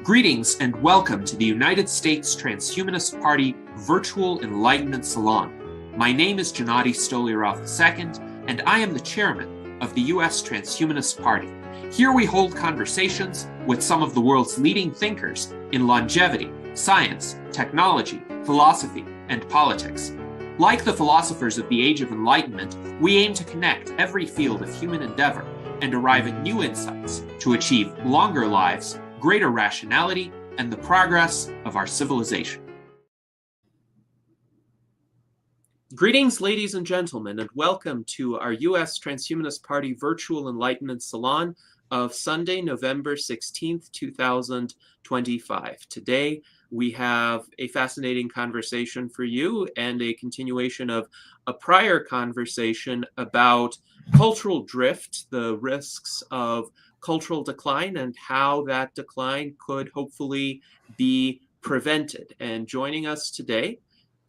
Greetings and welcome to the United States Transhumanist Party Virtual Enlightenment Salon. My name is Gennady Stoliarov II, and I am the chairman of the U.S. Transhumanist Party. Here we hold conversations with some of the world's leading thinkers in longevity, science, technology, philosophy, and politics. Like the philosophers of the Age of Enlightenment, we aim to connect every field of human endeavor and arrive at new insights to achieve longer lives, greater rationality, and the progress of our civilization. Greetings, ladies and gentlemen, and welcome to our U.S. Transhumanist Party Virtual Enlightenment Salon of Sunday, November 16th, 2025. Today, we have a fascinating conversation for you and a continuation of a prior conversation about cultural drift, the risks of cultural decline, and how that decline could hopefully be prevented. And joining us today,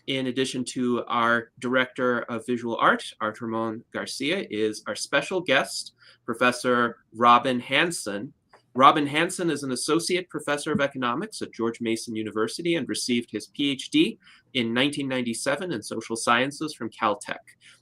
in addition to our Director of Visual Art, Art Ramon Garcia, is our special guest, Professor Robin Hanson. Robin Hanson is an Associate Professor of Economics at George Mason University and received his Ph.D. in 1997 in Social Sciences from Caltech.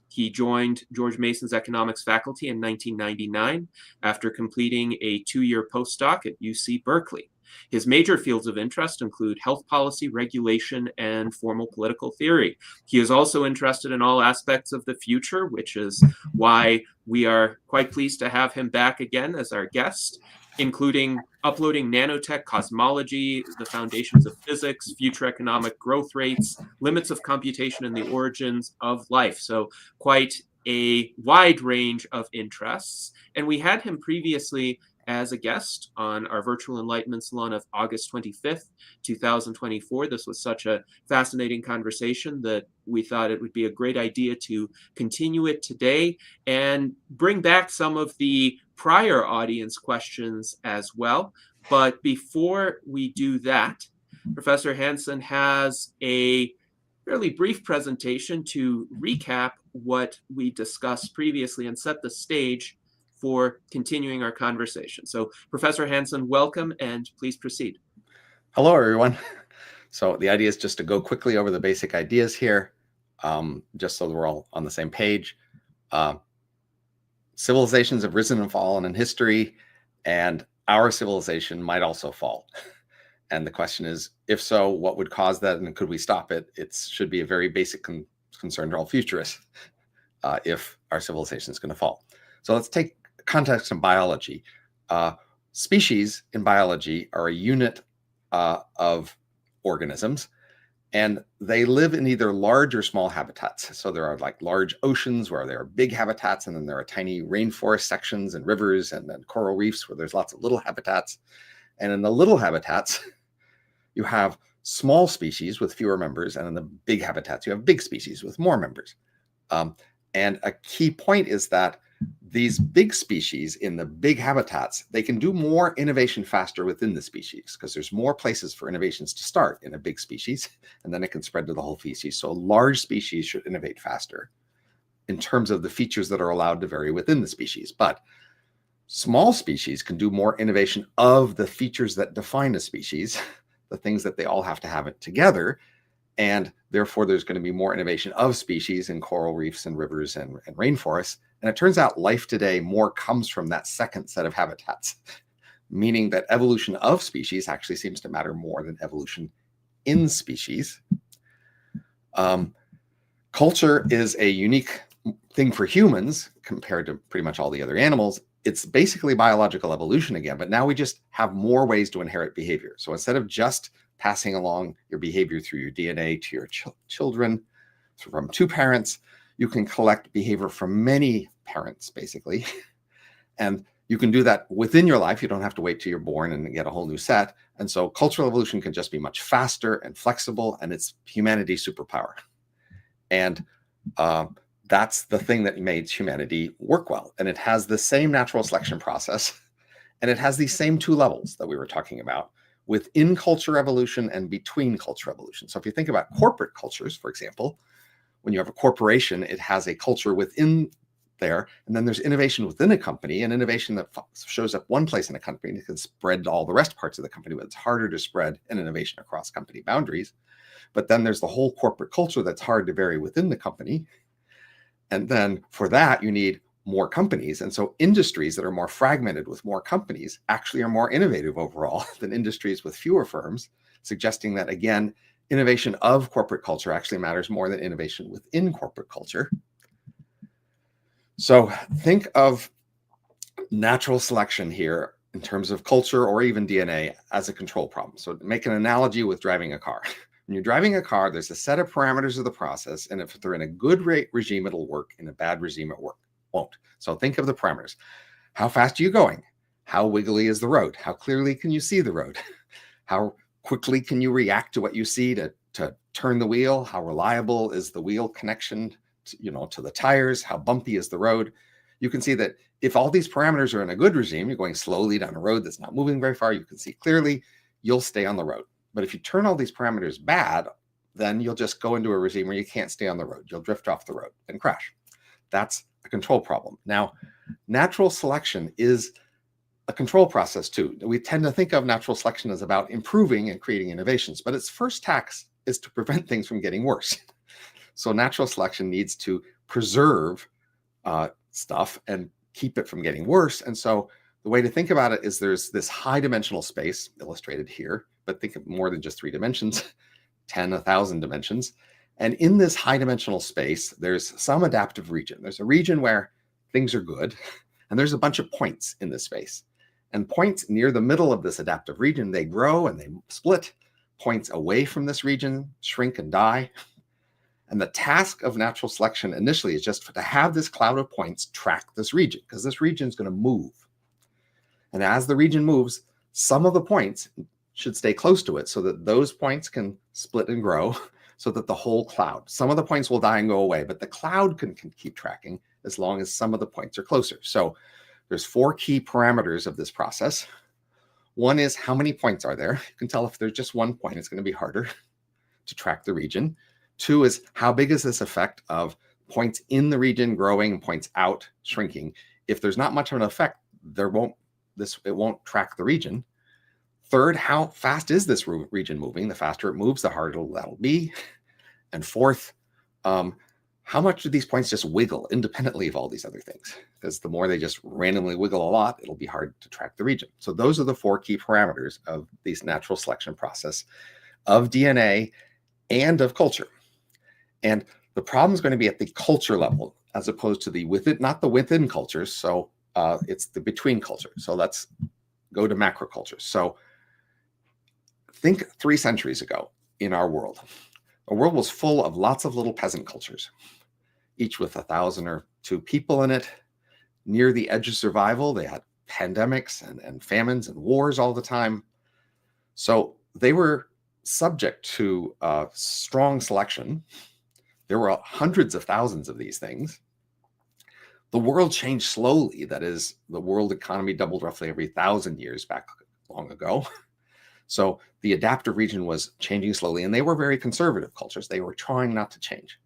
He joined George Mason's economics faculty in 1999 after completing a 2-year postdoc at U.C. Berkeley. His major fields of interest include health policy, regulation, and formal political theory. He is also interested in all aspects of the future, which is why we are quite pleased to have him back again as our guest, including uploading nanotech, cosmology, the foundations of physics, future economic growth rates, limits of computation, and the origins of life. So quite a wide range of interests. And we had him previously as a guest on our Virtual Enlightenment Salon of August 25th, 2024. This was such a fascinating conversation that we thought it would be a great idea to continue it today and bring back some of the prior audience questions as well. But before we do that, Professor Hanson has a fairly brief presentation to recap what we discussed previously and set the stage for continuing our conversation. So, Professor Hanson, welcome, and please proceed. Hello, everyone. So the idea is just to go quickly over the basic ideas here, just so that we're all on the same page. Civilizations have risen and fallen in history, and our civilization might also fall. And the question is, if so, what would cause that, and could we stop it? It should be a very basic concern to all futurists if our civilization is going to fall. So let's take context in biology. Species in biology are a unit of organisms, and they live in either large or small habitats. So there are like large oceans where there are big habitats, and then there are tiny rainforest sections and rivers and then coral reefs where there's lots of little habitats. And in the little habitats, you have small species with fewer members, and in the big habitats, you have big species with more members. And a key point is that these big species in the big habitats, they can do more innovation faster within the species because there's more places for innovations to start in a big species, and then it can spread to the whole species. So large species should innovate faster in terms of the features that are allowed to vary within the species. But small species can do more innovation of the features that define a species, the things that they all have to have it together. And therefore, there's going to be more innovation of species in coral reefs and rivers and rainforests. And it turns out life today more comes from that second set of habitats, meaning that evolution of species actually seems to matter more than evolution in species. Culture is a unique thing for humans compared to pretty much all the other animals. It's basically biological evolution again, but now we just have more ways to inherit behavior. So instead of just passing along your behavior through your DNA to your children from two parents, you can collect behavior from many parents, basically. And you can do that within your life. You don't have to wait till you're born and get a whole new set. And so cultural evolution can just be much faster and flexible, and it's humanity's superpower. And that's the thing that made humanity work well. And it has the same natural selection process, and it has these same two levels that we were talking about within culture evolution and between culture evolution. So if you think about corporate cultures, for example, when you have a corporation, it has a culture within there. And then there's innovation within a company, and innovation that shows up one place in a company and it can spread to all the rest parts of the company, but it's harder to spread an innovation across company boundaries. But then there's the whole corporate culture that's hard to vary within the company. And then for that, you need more companies. And so industries that are more fragmented with more companies actually are more innovative overall than industries with fewer firms, suggesting that, again, innovation of corporate culture actually matters more than innovation within corporate culture. So think of natural selection here in terms of culture or even DNA as a control problem. So make an analogy with driving a car. When you're driving a car, there's a set of parameters of the process, and if they're in a good regime, it'll work. In a bad regime, it won't. So think of the parameters. How fast are you going? How wiggly is the road? How clearly can you see the road? How quickly can you react to what you see to turn the wheel? How reliable is the wheel connection to the tires? How bumpy is the road? You can see that if all these parameters are in a good regime, you're going slowly down a road that's not moving very far, you can see clearly, you'll stay on the road. But if you turn all these parameters bad, then you'll just go into a regime where you can't stay on the road. You'll drift off the road and crash. That's a control problem. Now, natural selection is a control process too. We tend to think of natural selection as about improving and creating innovations, but its first task is to prevent things from getting worse. So natural selection needs to preserve stuff and keep it from getting worse. And so the way to think about it is there's this high dimensional space illustrated here, but think of more than just 3 dimensions, 10, 1,000 dimensions. And in this high dimensional space, there's some adaptive region. There's a region where things are good, and there's a bunch of points in this space. And points near the middle of this adaptive region, they grow and they split. Points away from this region shrink and die. And the task of natural selection initially is just to have this cloud of points track this region, because this region is going to move. And as the region moves, some of the points should stay close to it so that those points can split and grow so that the whole cloud, some of the points will die and go away, but the cloud can keep tracking as long as some of the points are closer. So there's 4 key parameters of this process. One is how many points are there? You can tell if there's just one point, it's going to be harder to track the region. 2 is how big is this effect of points in the region growing and points out shrinking? If there's not much of an effect, it won't track the region. 3rd, how fast is this region moving? The faster it moves, the harder that'll be. And 4th, how much do these points just wiggle independently of all these other things? Because the more they just randomly wiggle a lot, it'll be hard to track the region. So those are the 4 key parameters of this natural selection process of DNA and of culture. And the problem is going to be at the culture level, as opposed to the within, not the within cultures. So it's the between cultures. So let's go to macro cultures. So think 3 centuries ago in our world. The world was full of lots of little peasant cultures, each with 1,000 or 2 people in it. Near the edge of survival, they had pandemics and famines and wars all the time. So they were subject to strong selection. There were hundreds of thousands of these things. The world changed slowly. That is, the world economy doubled roughly every 1,000 years back long ago. So the adaptive region was changing slowly, and they were very conservative cultures. They were trying not to change.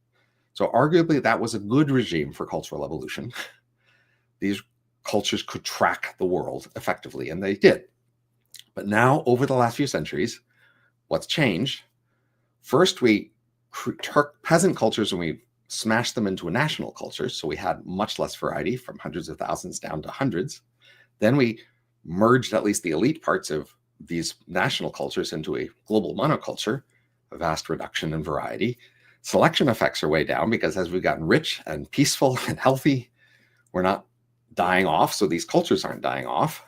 So arguably that was a good regime for cultural evolution. These cultures could track the world effectively, and they did. But now, over the last few centuries, what's changed? First, we took peasant cultures and we smashed them into a national culture. So we had much less variety, from hundreds of thousands down to hundreds. Then we merged at least the elite parts of these national cultures into a global monoculture, a vast reduction in variety. Selection effects are way down because as we've gotten rich and peaceful and healthy, we're not dying off. So these cultures aren't dying off.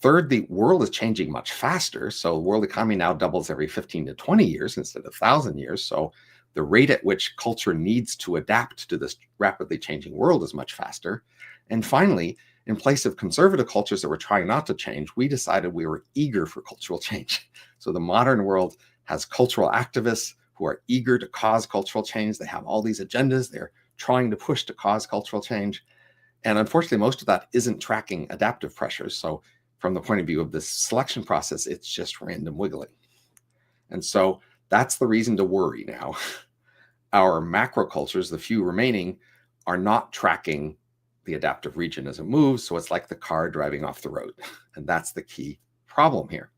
Third, the world is changing much faster. So the world economy now doubles every 15 to 20 years instead of 1,000 years. So the rate at which culture needs to adapt to this rapidly changing world is much faster. And finally, in place of conservative cultures that were trying not to change, we decided we were eager for cultural change. So the modern world has cultural activists who are eager to cause cultural change. They have all these agendas they're trying to push to cause cultural change. And unfortunately, most of that isn't tracking adaptive pressures. So from the point of view of this selection process, it's just random wiggling. And so that's the reason to worry now. Our macro cultures, the few remaining, are not tracking the adaptive region as it moves. So it's like the car driving off the road. And that's the key problem here.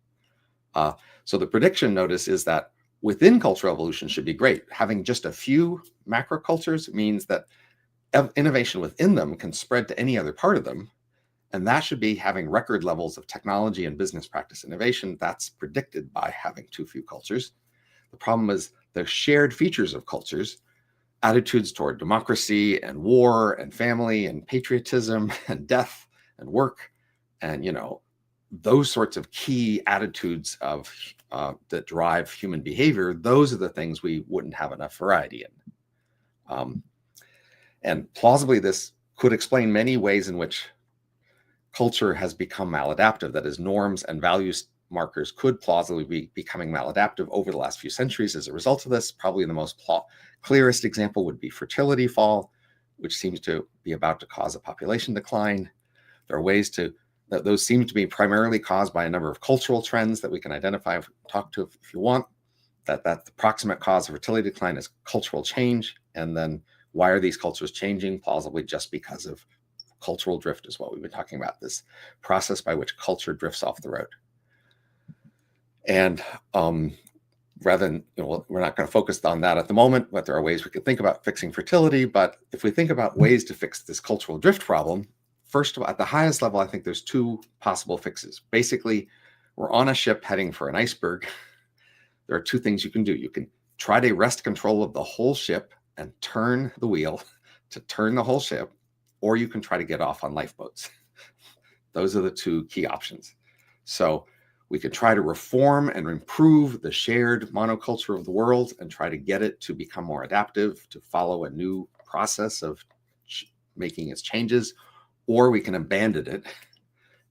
So the prediction, notice, is that within cultural evolution should be great. Having just a few macro cultures means that innovation within them can spread to any other part of them. And that should be having record levels of technology and business practice innovation. That's predicted by having too few cultures. The problem is the shared features of cultures, attitudes toward democracy and war and family and patriotism and death and work, and, you know, those sorts of key attitudes of that drive human behavior. Those are the things we wouldn't have enough variety in. And plausibly, this could explain many ways in which culture has become maladaptive. That is, norms and values markers could plausibly be becoming maladaptive over the last few centuries as a result of this. Probably the most clearest example would be fertility fall, which seems to be about to cause a population decline. There are ways that those seem to be primarily caused by a number of cultural trends that we can identify, talk to if you want, that the proximate cause of fertility decline is cultural change. And then why are these cultures changing? Plausibly just because of cultural drift is what we've been talking about, this process by which culture drifts off the road. And rather than, we're not going to focus on that at the moment, but there are ways we could think about fixing fertility. But if we think about ways to fix this cultural drift problem, first of all, at the highest level, I think there's two possible fixes. Basically, we're on a ship heading for an iceberg. There are two things you can do. You can try to wrest control of the whole ship and turn the wheel to turn the whole ship, or you can try to get off on lifeboats. Those are the two key options. So we could try to reform and improve the shared monoculture of the world and try to get it to become more adaptive, to follow a new process of making its changes, or we can abandon it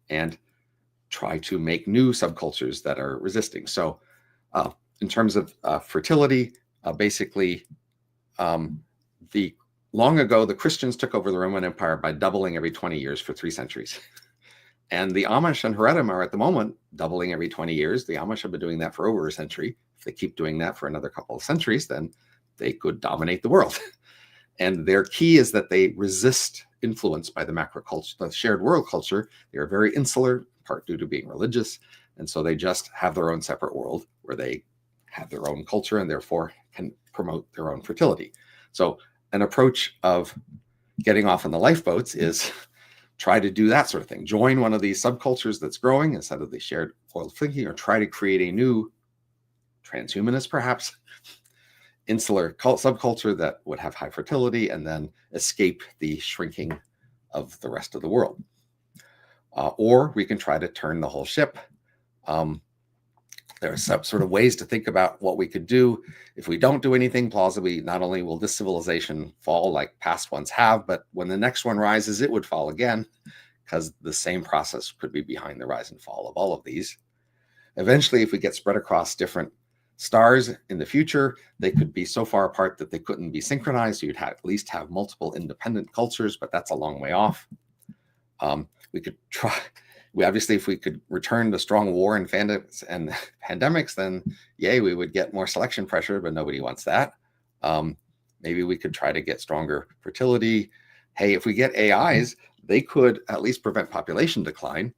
and try to make new subcultures that are resisting. So in terms of fertility, basically, long ago, the Christians took over the Roman Empire by doubling every 20 years for 3 centuries. And the Amish and Haredim are at the moment doubling every 20 years. The Amish have been doing that for over a century. If they keep doing that for another couple of centuries, then they could dominate the world. And their key is that they resist influence by the macro culture, the shared world culture. They are very insular, part due to being religious. And so they just have their own separate world where they have their own culture and therefore can promote their own fertility. So an approach of getting off on the lifeboats is try to do that sort of thing. Join one of these subcultures that's growing instead of the shared world thinking, or try to create a new transhumanist, perhaps, insular subculture that would have high fertility and then escape the shrinking of the rest of the world. Or we can try to turn the whole ship. There are some sort of ways to think about what we could do. If we don't do anything, plausibly, not only will this civilization fall like past ones have, but when the next one rises, it would fall again, because the same process could be behind the rise and fall of all of these. Eventually, if we get spread across different stars in the future, they could be so far apart that they couldn't be synchronized. So you'd at least have multiple independent cultures, but that's a long way off. We could try. Obviously, if we could return to strong war and pandemics, then yay, we would get more selection pressure, but nobody wants that. Maybe we could try to get stronger fertility. Hey, if we get AIs, they could at least prevent population decline.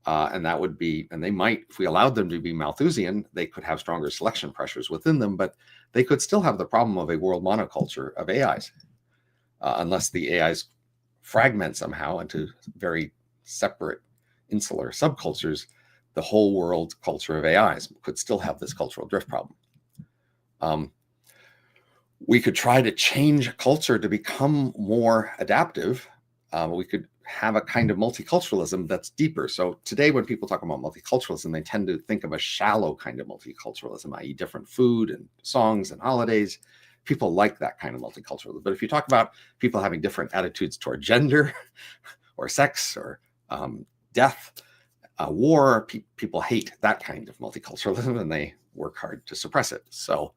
And that would be, and they might, if we allowed them to be Malthusian, they could have stronger selection pressures within them, but they could still have the problem of a world monoculture of AIs, unless the AIs fragment somehow into very separate insular subcultures. The whole world culture of AIs could still have this cultural drift problem. We could try to change culture to become more adaptive. We could have a kind of multiculturalism that's deeper. So today when people talk about multiculturalism, they tend to think of a shallow kind of multiculturalism, i.e. different food and songs and holidays. People like that kind of multiculturalism. But if you talk about people having different attitudes toward gender or sex or death, war, people hate that kind of multiculturalism and they work hard to suppress it. So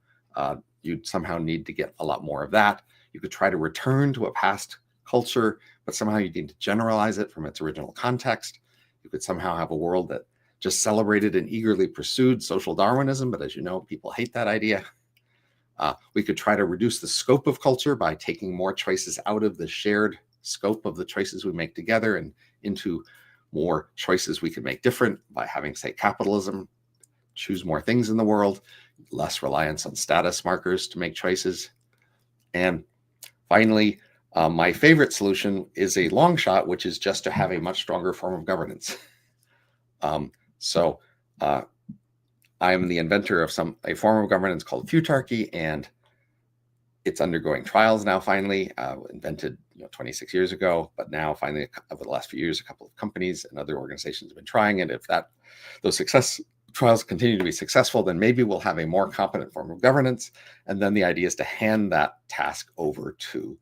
you'd somehow need to get a lot more of that. You could try to return to a past culture, but somehow you need to generalize it from its original context. You could somehow have a world that just celebrated and eagerly pursued social Darwinism, but as you know, people hate that idea. We could try to reduce the scope of culture by taking more choices out of the shared scope of the choices we make together and into more choices we can make different by having, say, capitalism, choose more things in the world, less reliance on status markers to make choices. And finally, my favorite solution is a long shot, which is just to have a much stronger form of governance. I am the inventor of a form of governance called futarchy, and it's undergoing trials now. Finally, invented 26 years ago, but now finally, over the last few years, a couple of companies and other organizations have been trying it. If those trials continue to be successful, then maybe we'll have a more competent form of governance. And then the idea is to hand that task over to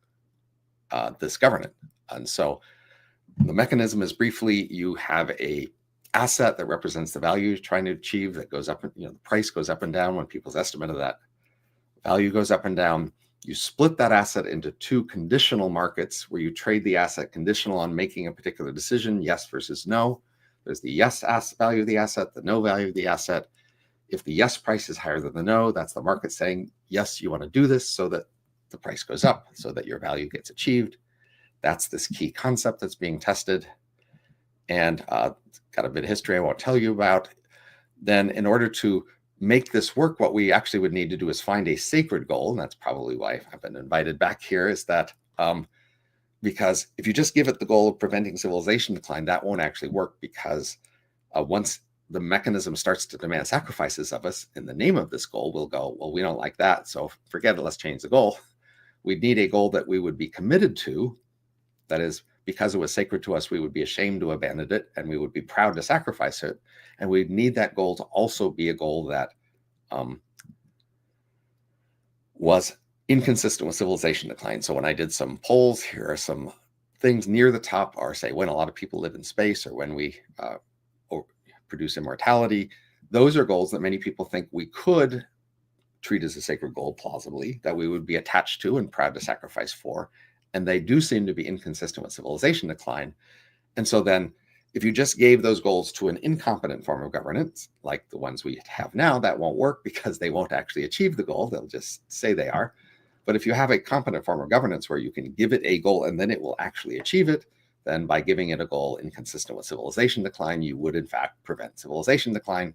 this government. And so the mechanism is briefly, you have a asset that represents the value you're trying to achieve that goes up, the price goes up and down when people's estimate of that value goes up and down. You split that asset into two conditional markets where you trade the asset conditional on making a particular decision, yes versus no. There's the yes value of the asset, the no value of the asset. If the yes price is higher than the no, that's the market saying, yes, you want to do this so that the price goes up, so that your value gets achieved. That's this key concept that's being tested. And got a bit of history I won't tell you about. Then in order to make this work, what we actually would need to do is find a sacred goal. And that's probably why I've been invited back here, is that because if you just give it the goal of preventing civilization decline, that won't actually work, because once the mechanism starts to demand sacrifices of us in the name of this goal, we'll go, well, we don't like that, so forget it, let's change the goal. We'd need a goal that we would be committed to. That is, because it was sacred to us, we would be ashamed to abandon it, and we would be proud to sacrifice it. And we'd need that goal to also be a goal that was inconsistent with civilization decline. So when I did some polls, here are some things near the top are, say, when a lot of people live in space, or when we produce immortality. Those are goals that many people think we could treat as a sacred goal, plausibly, that we would be attached to and proud to sacrifice for. And they do seem to be inconsistent with civilization decline. And so then if you just gave those goals to an incompetent form of governance, like the ones we have now, that won't work, because they won't actually achieve the goal. They'll just say they are. But if you have a competent form of governance where you can give it a goal and then it will actually achieve it, then by giving it a goal inconsistent with civilization decline, you would in fact prevent civilization decline.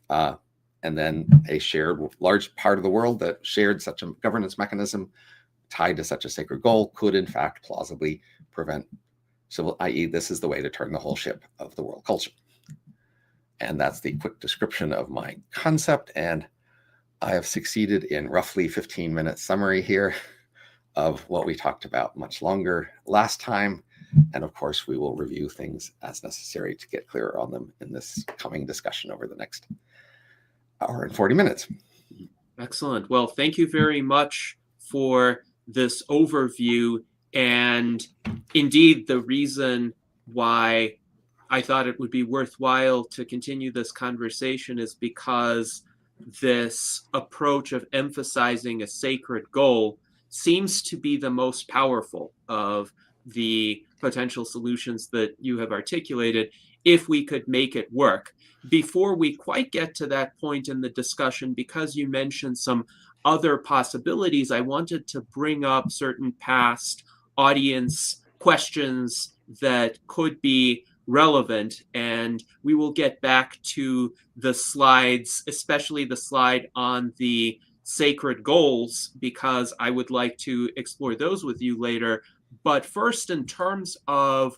And then a shared large part of the world that shared such a governance mechanism tied to such a sacred goal could in fact plausibly prevent civil, i.e. this is the way to turn the whole ship of the world culture. And that's the quick description of my concept. And I have succeeded in roughly 15-minute summary here of what we talked about much longer last time. And of course, we will review things as necessary to get clearer on them in this coming discussion over the next hour and 40 minutes. Excellent. Well, thank you very much for this overview. And indeed, the reason why I thought it would be worthwhile to continue this conversation is because this approach of emphasizing a sacred goal seems to be the most powerful of the potential solutions that you have articulated, if we could make it work. Before we quite get to that point in the discussion, because you mentioned some other possibilities, I wanted to bring up certain past audience questions that could be relevant, and we will get back to the slides, especially the slide on the sacred goals, because I would like to explore those with you later. But first, in terms of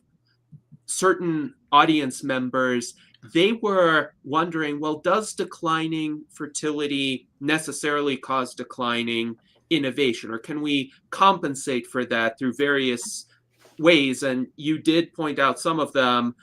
certain audience members, they were wondering, well, does declining fertility necessarily cause declining innovation, or can we compensate for that through various ways? And you did point out some of them.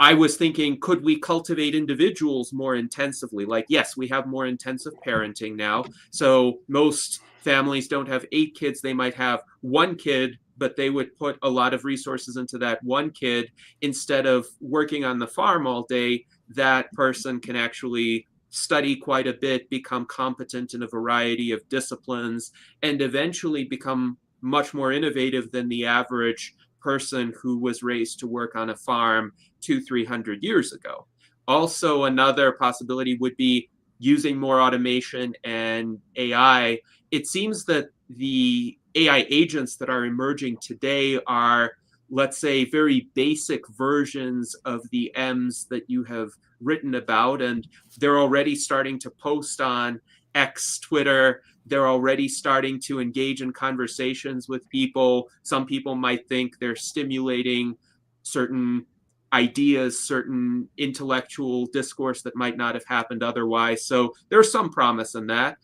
I was thinking, could we cultivate individuals more intensively? Like, yes, we have more intensive parenting now. So most families don't have 8 kids. They might have 1 kid, but they would put a lot of resources into that 1 kid. Instead of working on the farm all day, that person can actually study quite a bit, become competent in a variety of disciplines, and eventually become much more innovative than the average person who was raised to work on a farm 200-300 years ago. Also, another possibility would be using more automation and AI. It seems that the AI agents that are emerging today are, let's say, very basic versions of the M's that you have written about, and they're already starting to post on X, Twitter. They're already starting to engage in conversations with people. Some people might think they're stimulating certain ideas, certain intellectual discourse that might not have happened otherwise. So there's some promise in that.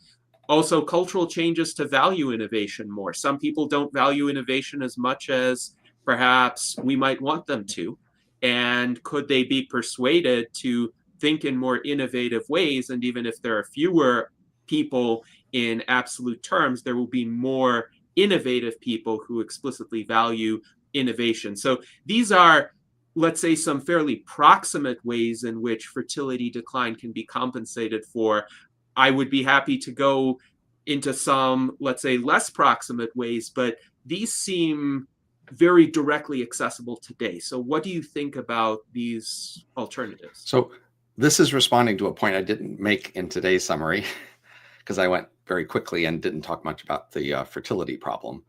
Also, cultural changes to value innovation more. Some people don't value innovation as much as perhaps we might want them to. And could they be persuaded to think in more innovative ways? And even if there are fewer people in absolute terms, there will be more innovative people who explicitly value innovation. So these are, let's say, some fairly proximate ways in which fertility decline can be compensated for. I would be happy to go into some, let's say, less proximate ways, but these seem very directly accessible today. So what do you think about these alternatives? So this is responding to a point I didn't make in today's summary because I went very quickly and didn't talk much about the fertility problem.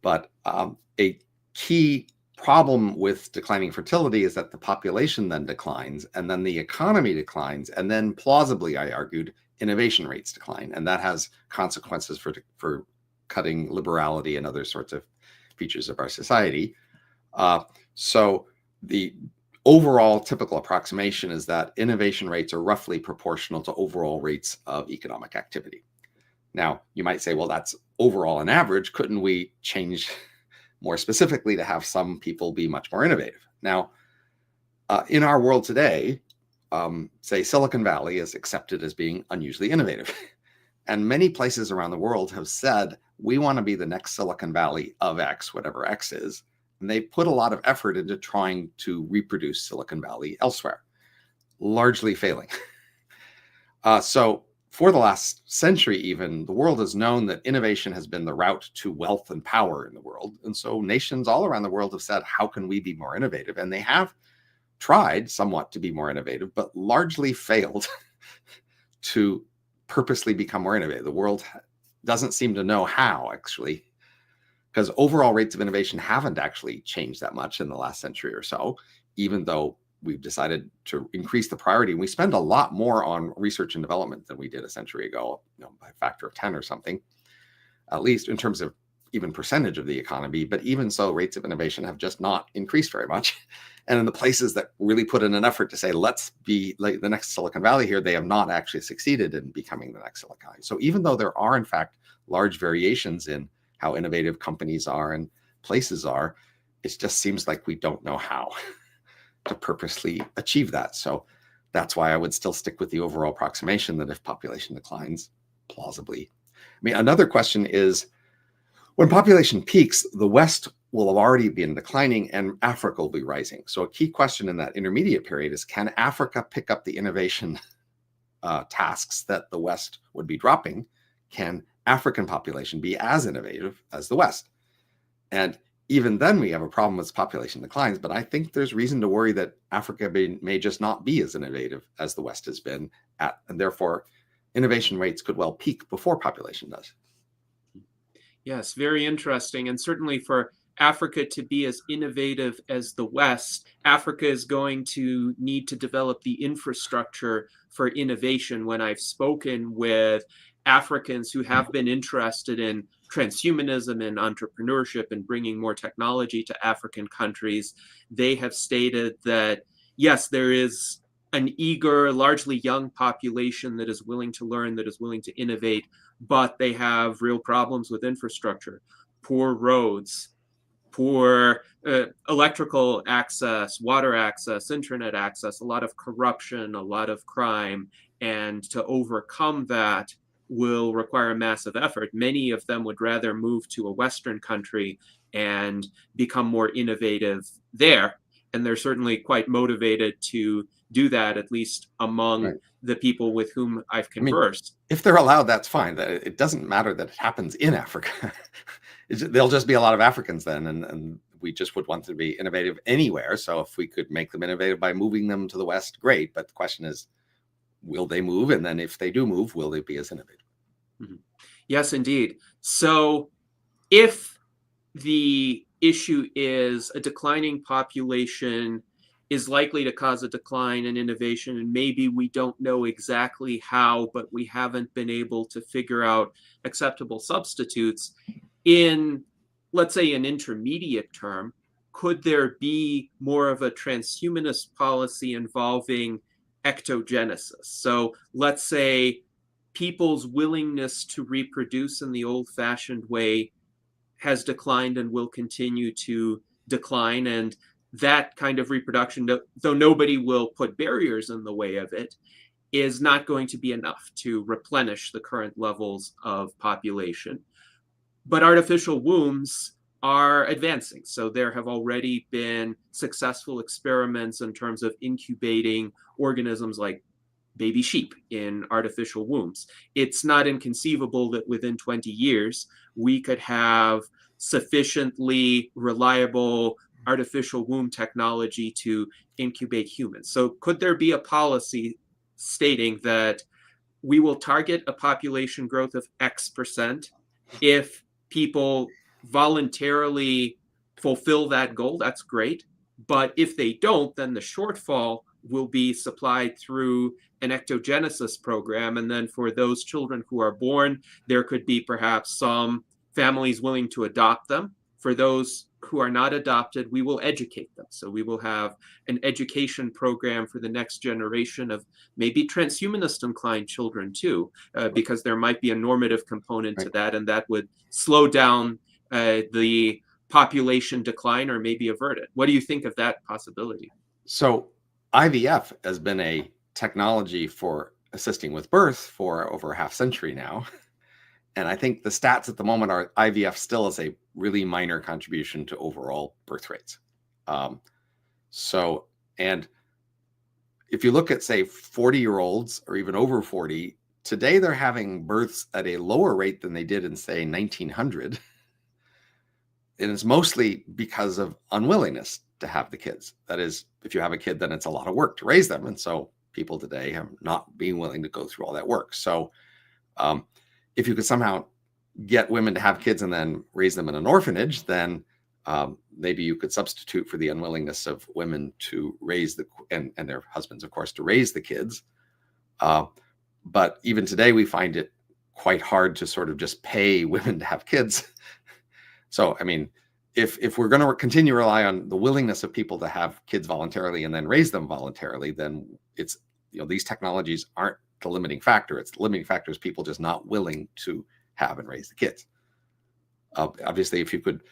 But a key problem with declining fertility is that the population then declines, and then the economy declines, and then plausibly, I argued, innovation rates decline, and that has consequences for cutting liberality and other sorts of features of our society. So the overall typical approximation is that innovation rates are roughly proportional to overall rates of economic activity. Now, you might say, well, that's overall an average. Couldn't we change more specifically to have some people be much more innovative? Now, in our world today, say Silicon Valley is accepted as being unusually innovative. And many places around the world have said, we want to be the next Silicon Valley of X, whatever X is. And they put a lot of effort into trying to reproduce Silicon Valley elsewhere, largely failing. So for the last century, even, the world has known that innovation has been the route to wealth and power in the world. And so nations all around the world have said, how can we be more innovative? And they have tried somewhat to be more innovative, but largely failed to purposely become more innovative. The world doesn't seem to know how, actually, because overall rates of innovation haven't actually changed that much in the last century or so, even though we've decided to increase the priority. We spend a lot more on research and development than we did a century ago, by a factor of 10 or something, at least in terms of even percentage of the economy. But even so, rates of innovation have just not increased very much. And in the places that really put in an effort to say, let's be like the next Silicon Valley here, they have not actually succeeded in becoming the next Silicon Valley. So even though there are, in fact, large variations in how innovative companies are and places are, it just seems like we don't know how to purposely achieve that. So that's why I would still stick with the overall approximation that if population declines, plausibly. I mean, another question is, when population peaks, the West will have already been declining and Africa will be rising. So a key question in that intermediate period is, can Africa pick up the innovation tasks that the West would be dropping? Can African population be as innovative as the West? And even then we have a problem with population declines, but I think there's reason to worry that Africa may just not be as innovative as the West has been at, and therefore innovation rates could well peak before population does. Yes, very interesting. And certainly for Africa to be as innovative as the West, Africa is going to need to develop the infrastructure for innovation. When I've spoken with Africans who have been interested in transhumanism and entrepreneurship and bringing more technology to African countries, they have stated that, yes, there is an eager, largely young population that is willing to learn, that is willing to innovate, but they have real problems with infrastructure, poor roads, poor electrical access, water access, internet access, a lot of corruption, a lot of crime. And to overcome that will require massive effort. Many of them would rather move to a Western country and become more innovative there. And they're certainly quite motivated to do that, at least among the people with whom I've conversed. I mean, if they're allowed, that's fine. It doesn't matter that it happens in Africa. There'll just be a lot of Africans then, and we just would want to be innovative anywhere. So if we could make them innovative by moving them to the West, great. But the question is, will they move? And then if they do move, will they be as innovative? Mm-hmm. Yes, indeed. So if the issue is a declining population is likely to cause a decline in innovation, and maybe we don't know exactly how, but we haven't been able to figure out acceptable substitutes in, let's say, an intermediate term. Could there be more of a transhumanist policy involving ectogenesis? So let's say people's willingness to reproduce in the old-fashioned way has declined and will continue to decline. And that kind of reproduction, though nobody will put barriers in the way of it, is not going to be enough to replenish the current levels of population. But artificial wombs are advancing. So there have already been successful experiments in terms of incubating organisms like baby sheep in artificial wombs. It's not inconceivable that within 20 years, we could have sufficiently reliable artificial womb technology to incubate humans. So could there be a policy stating that we will target a population growth of X% if people voluntarily fulfill that goal? That's great. But if they don't, then the shortfall will be supplied through an ectogenesis program. And then for those children who are born, there could be perhaps some families willing to adopt them. For those who are not adopted, we will educate them. So we will have an education program for the next generation of maybe transhumanist inclined children too, because there might be a normative component to that, and that would slow down the population decline or maybe avert it. What do you think of that possibility? So IVF has been a technology for assisting with birth for over a half century now. And I think the stats at the moment are IVF still is a really minor contribution to overall birth rates. And if you look at, say, 40-year-olds or even over 40, today they're having births at a lower rate than they did in, say, 1900. And it's mostly because of unwillingness to have the kids. That is, if you have a kid, then it's a lot of work to raise them. And so people today are not being willing to go through all that work. So if you could somehow get women to have kids and then raise them in an orphanage, then maybe you could substitute for the unwillingness of women to raise and their husbands, of course, to raise the kids. But even today, we find it quite hard to sort of just pay women to have kids. So, I mean, if we're going to continue to rely on the willingness of people to have kids voluntarily and then raise them voluntarily, then it's, these technologies aren't the limiting factor. It's the limiting factor is people just not willing to have and raise the kids. Obviously, if you could,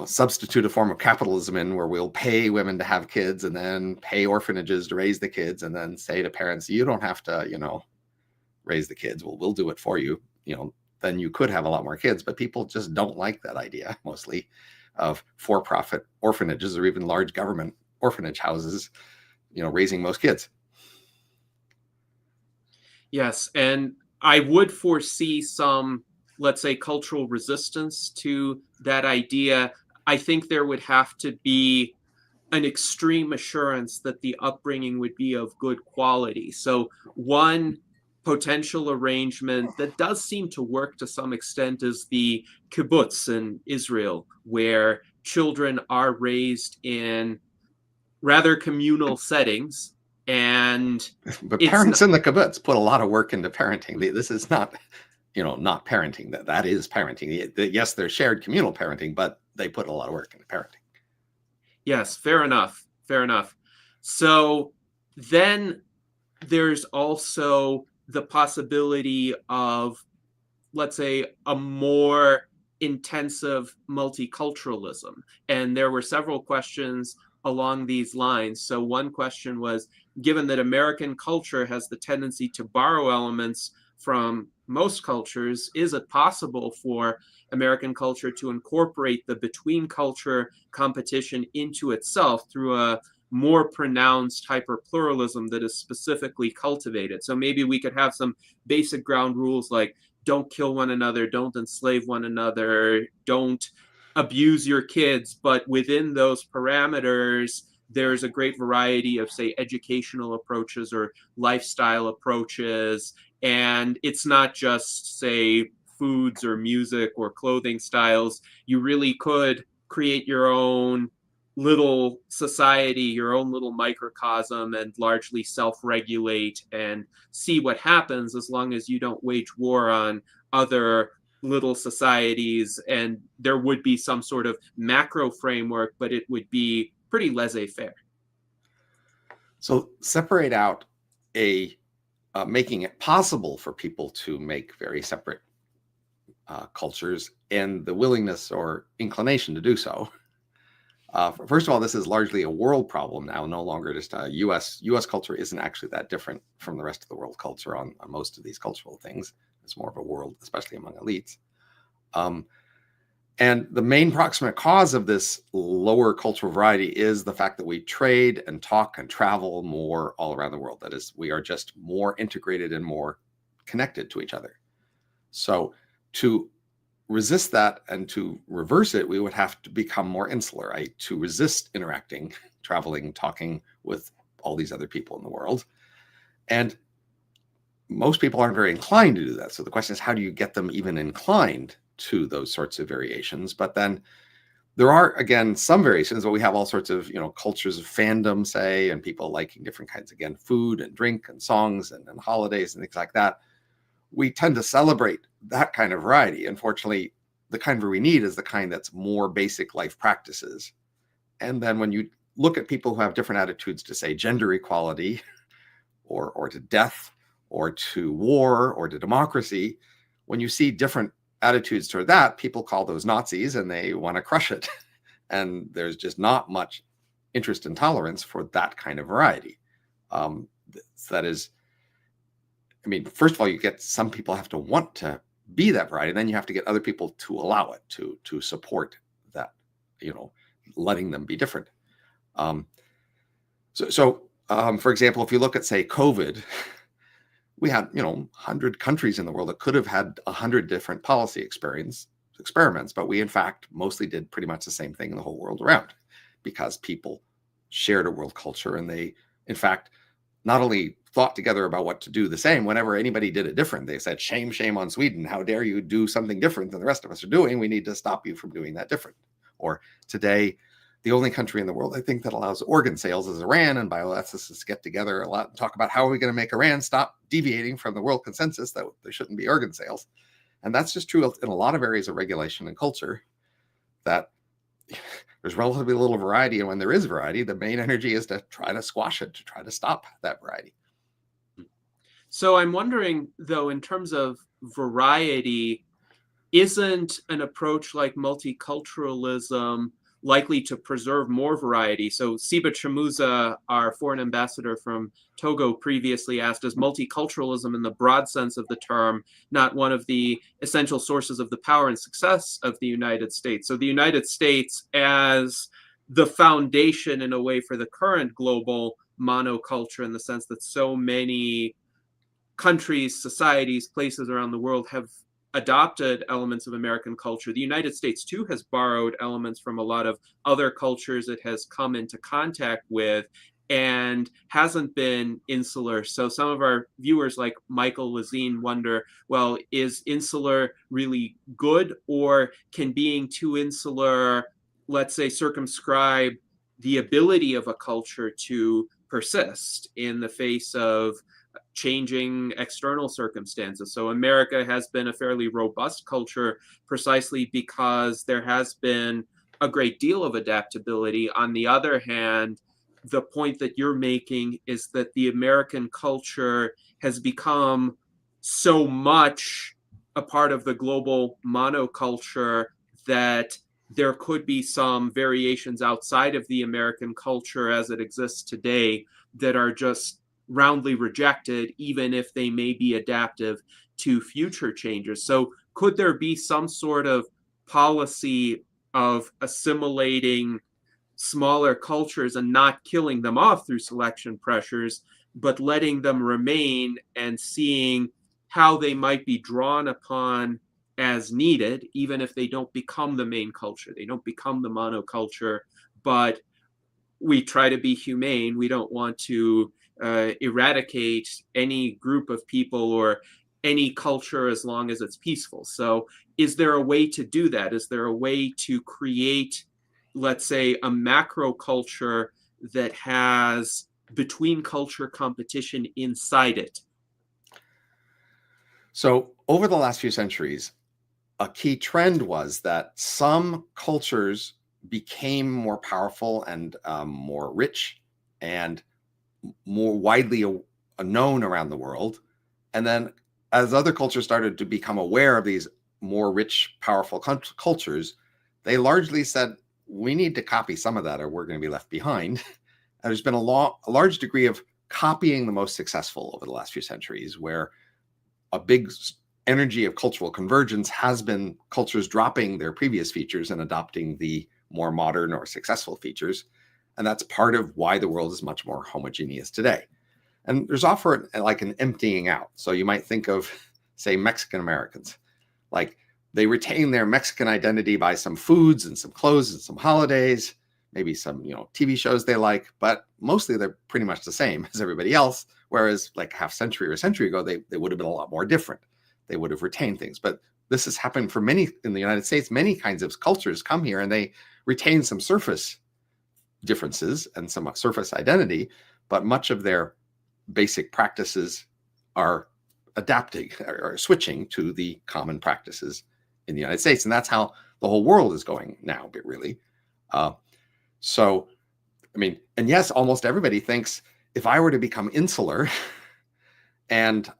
substitute a form of capitalism in where we'll pay women to have kids and then pay orphanages to raise the kids and then say to parents, you don't have to, raise the kids. We'll do it for you. Then you could have a lot more kids, but people just don't like that idea, mostly, of for-profit orphanages or even large government orphanage houses, raising most kids. Yes, and I would foresee some, let's say, cultural resistance to that idea. I think there would have to be an extreme assurance that the upbringing would be of good quality. So one potential arrangement that does seem to work to some extent is the kibbutz in Israel, where children are raised in rather communal settings. But parents in the kibbutz put a lot of work into parenting. This is not, not parenting. That is parenting. Yes, there's shared communal parenting, but they put a lot of work into parenting. Yes, fair enough. Fair enough. So then there's also the possibility of, let's say, a more intensive multiculturalism. And there were several questions along these lines. So one question was, given that American culture has the tendency to borrow elements from most cultures, is it possible for American culture to incorporate the between culture competition into itself through a more pronounced hyperpluralism that is specifically cultivated? So maybe we could have some basic ground rules like don't kill one another, don't enslave one another, don't abuse your kids, but within those parameters, there's a great variety of, say, educational approaches or lifestyle approaches. And it's not just, say, foods or music or clothing styles, you really could create your own little society, your own little microcosm, and largely self-regulate and see what happens, as long as you don't wage war on other little societies. And there would be some sort of macro framework, but it would be pretty laissez-faire. So separate out making it possible for people to make very separate cultures and the willingness or inclination to do so. First of all, this is largely a world problem now, no longer just a U.S. culture isn't actually that different from the rest of the world culture on most of these cultural things. It's more of a world, especially among elites. And the main proximate cause of this lower cultural variety is the fact that we trade and talk and travel more all around the world. That is, we are just more integrated and more connected to each other. So to resist that and to reverse it, we would have to become more insular, right? To resist interacting, traveling, talking with all these other people in the world. And most people aren't very inclined to do that. So the question is, how do you get them even inclined to those sorts of variations? But then there are, again, some variations, but we have all sorts of, cultures of fandom, say, and people liking different kinds, again, food and drink and songs and holidays and things like that. We tend to celebrate that kind of variety. Unfortunately, the kind we need is the kind that's more basic life practices. And then when you look at people who have different attitudes to, say, gender equality or to death or to war or to democracy, when you see different attitudes toward that, people call those Nazis and they want to crush it. And there's just not much interest and tolerance for that kind of variety. That is, first of all, you get some people have to want to be that variety, and then you have to get other people to allow it, to support that, letting them be different. For example, if you look at, say, COVID, we had, 100 countries in the world that could have had 100 different policy experiments, but we, in fact, mostly did pretty much the same thing in the whole world around, because people shared a world culture, and they, in fact, not only thought together about what to do the same. Whenever anybody did it different, they said, shame, shame on Sweden. How dare you do something different than the rest of us are doing? We need to stop you from doing that different. Or today, the only country in the world, I think, that allows organ sales is Iran, and bioethicists get together a lot and talk about how are we going to make Iran stop deviating from the world consensus that there shouldn't be organ sales. And that's just true in a lot of areas of regulation and culture, that there's relatively little variety. And when there is variety, the main energy is to try to squash it, to try to stop that variety. So I'm wondering, though, in terms of variety, isn't an approach like multiculturalism likely to preserve more variety? So Siba Chamuza, our foreign ambassador from Togo, previously asked, is multiculturalism in the broad sense of the term not one of the essential sources of the power and success of the United States? So the United States as the foundation, in a way, for the current global monoculture, in the sense that so many countries, societies, places around the world have adopted elements of American culture. The United States, too, has borrowed elements from a lot of other cultures it has come into contact with, and hasn't been insular. So some of our viewers, like Michael Lazine, wonder, well, is insular really good, or can being too insular, let's say, circumscribe the ability of a culture to persist in the face of changing external circumstances? So America has been a fairly robust culture precisely because there has been a great deal of adaptability. On the other hand, the point that you're making is that the American culture has become so much a part of the global monoculture that there could be some variations outside of the American culture as it exists today that are just roundly rejected, even if they may be adaptive to future changes. So could there be some sort of policy of assimilating smaller cultures and not killing them off through selection pressures, but letting them remain and seeing how they might be drawn upon as needed, even if they don't become the main culture, they don't become the monoculture, but we try to be humane. We don't want to eradicate any group of people or any culture as long as it's peaceful. So is there a way to do that? Is there a way to create, let's say, a macro culture that has between culture competition inside it? So over the last few centuries, a key trend was that some cultures became more powerful and more rich and more widely known around the world. And then as other cultures started to become aware of these more rich, powerful cultures, they largely said, we need to copy some of that or we're going to be left behind. And there's been a large degree of copying the most successful over the last few centuries, where a big energy of cultural convergence has been cultures dropping their previous features and adopting the more modern or successful features. And that's part of why the world is much more homogeneous today. And there's often like an emptying out. So you might think of, say, Mexican Americans, like they retain their Mexican identity by some foods and some clothes and some holidays, maybe some, TV shows they like, but mostly they're pretty much the same as everybody else. Whereas like half century or a century ago, they would have been a lot more different. They would have retained things. But this has happened for many in the United States. Many kinds of cultures come here and they retain some surface differences and some surface identity, but much of their basic practices are adapting or switching to the common practices in the United States. And that's how the whole world is going now, but really. So, I mean, and yes, almost everybody thinks if I were to become insular and,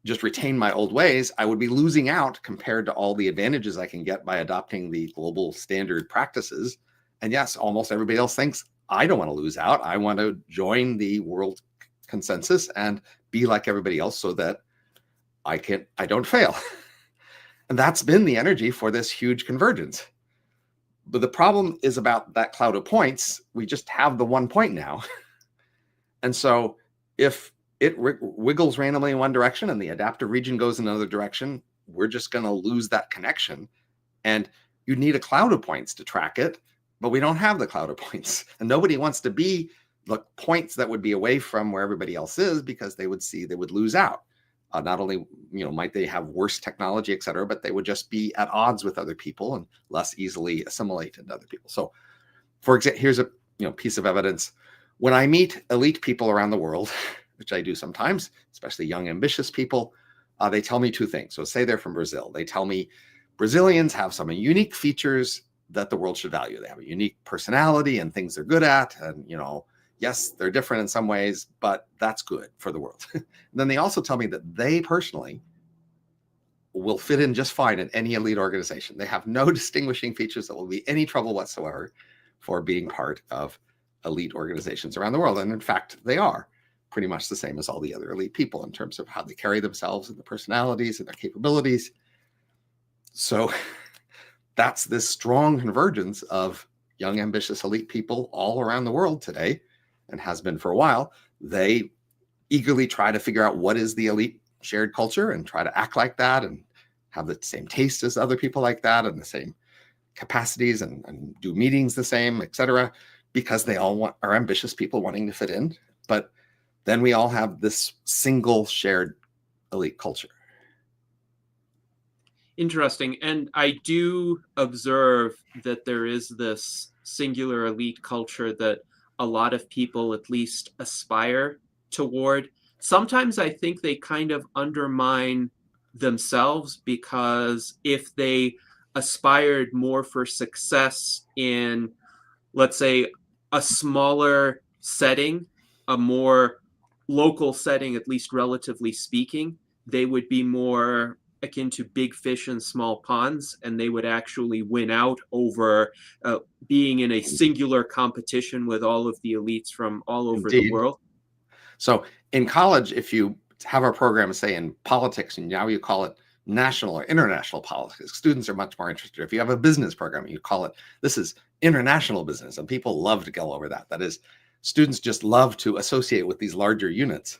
just retain my old ways, I would be losing out compared to all the advantages I can get by adopting the global standard practices. And yes, almost everybody else thinks I don't want to lose out. I want to join the world consensus and be like everybody else so that I don't fail. And that's been the energy for this huge convergence. But the problem is about that cloud of points. We just have the one point now. And so if it wiggles randomly in one direction and the adaptive region goes in another direction, we're just going to lose that connection. And you need a cloud of points to track it, but we don't have the cloud of points. And nobody wants to be the points that would be away from where everybody else is, because they would lose out. Not only, might they have worse technology, et cetera, but they would just be at odds with other people and less easily assimilate into other people. So for example, here's a piece of evidence. When I meet elite people around the world, which I do sometimes, especially young, ambitious people, they tell me two things. So say they're from Brazil. They tell me Brazilians have some unique features that the world should value. They have a unique personality and things they're good at. And, yes, they're different in some ways, but that's good for the world. Then they also tell me that they personally will fit in just fine in any elite organization. They have no distinguishing features that will be any trouble whatsoever for being part of elite organizations around the world. And in fact, they are pretty much the same as all the other elite people in terms of how they carry themselves and the personalities and their capabilities. So that's this strong convergence of young, ambitious, elite people all around the world today, and has been for a while. They eagerly try to figure out what is the elite shared culture and try to act like that and have the same taste as other people like that and the same capacities and do meetings the same, et cetera, because they all are ambitious people wanting to fit in. But then we all have this single shared elite culture. Interesting. And I do observe that there is this singular elite culture that a lot of people at least aspire toward. Sometimes I think they kind of undermine themselves, because if they aspired more for success in, let's say, a smaller setting, a more local setting, at least relatively speaking, they would be more akin to big fish in small ponds, and they would actually win out over being in a singular competition with all of the elites from all over Indeed. the world. So in college, if you have a program, say in politics, and now you call it national or international politics, students are much more interested. If you have a business program, you call it, this is international business, and people love to go over that. That is, students just love to associate with these larger units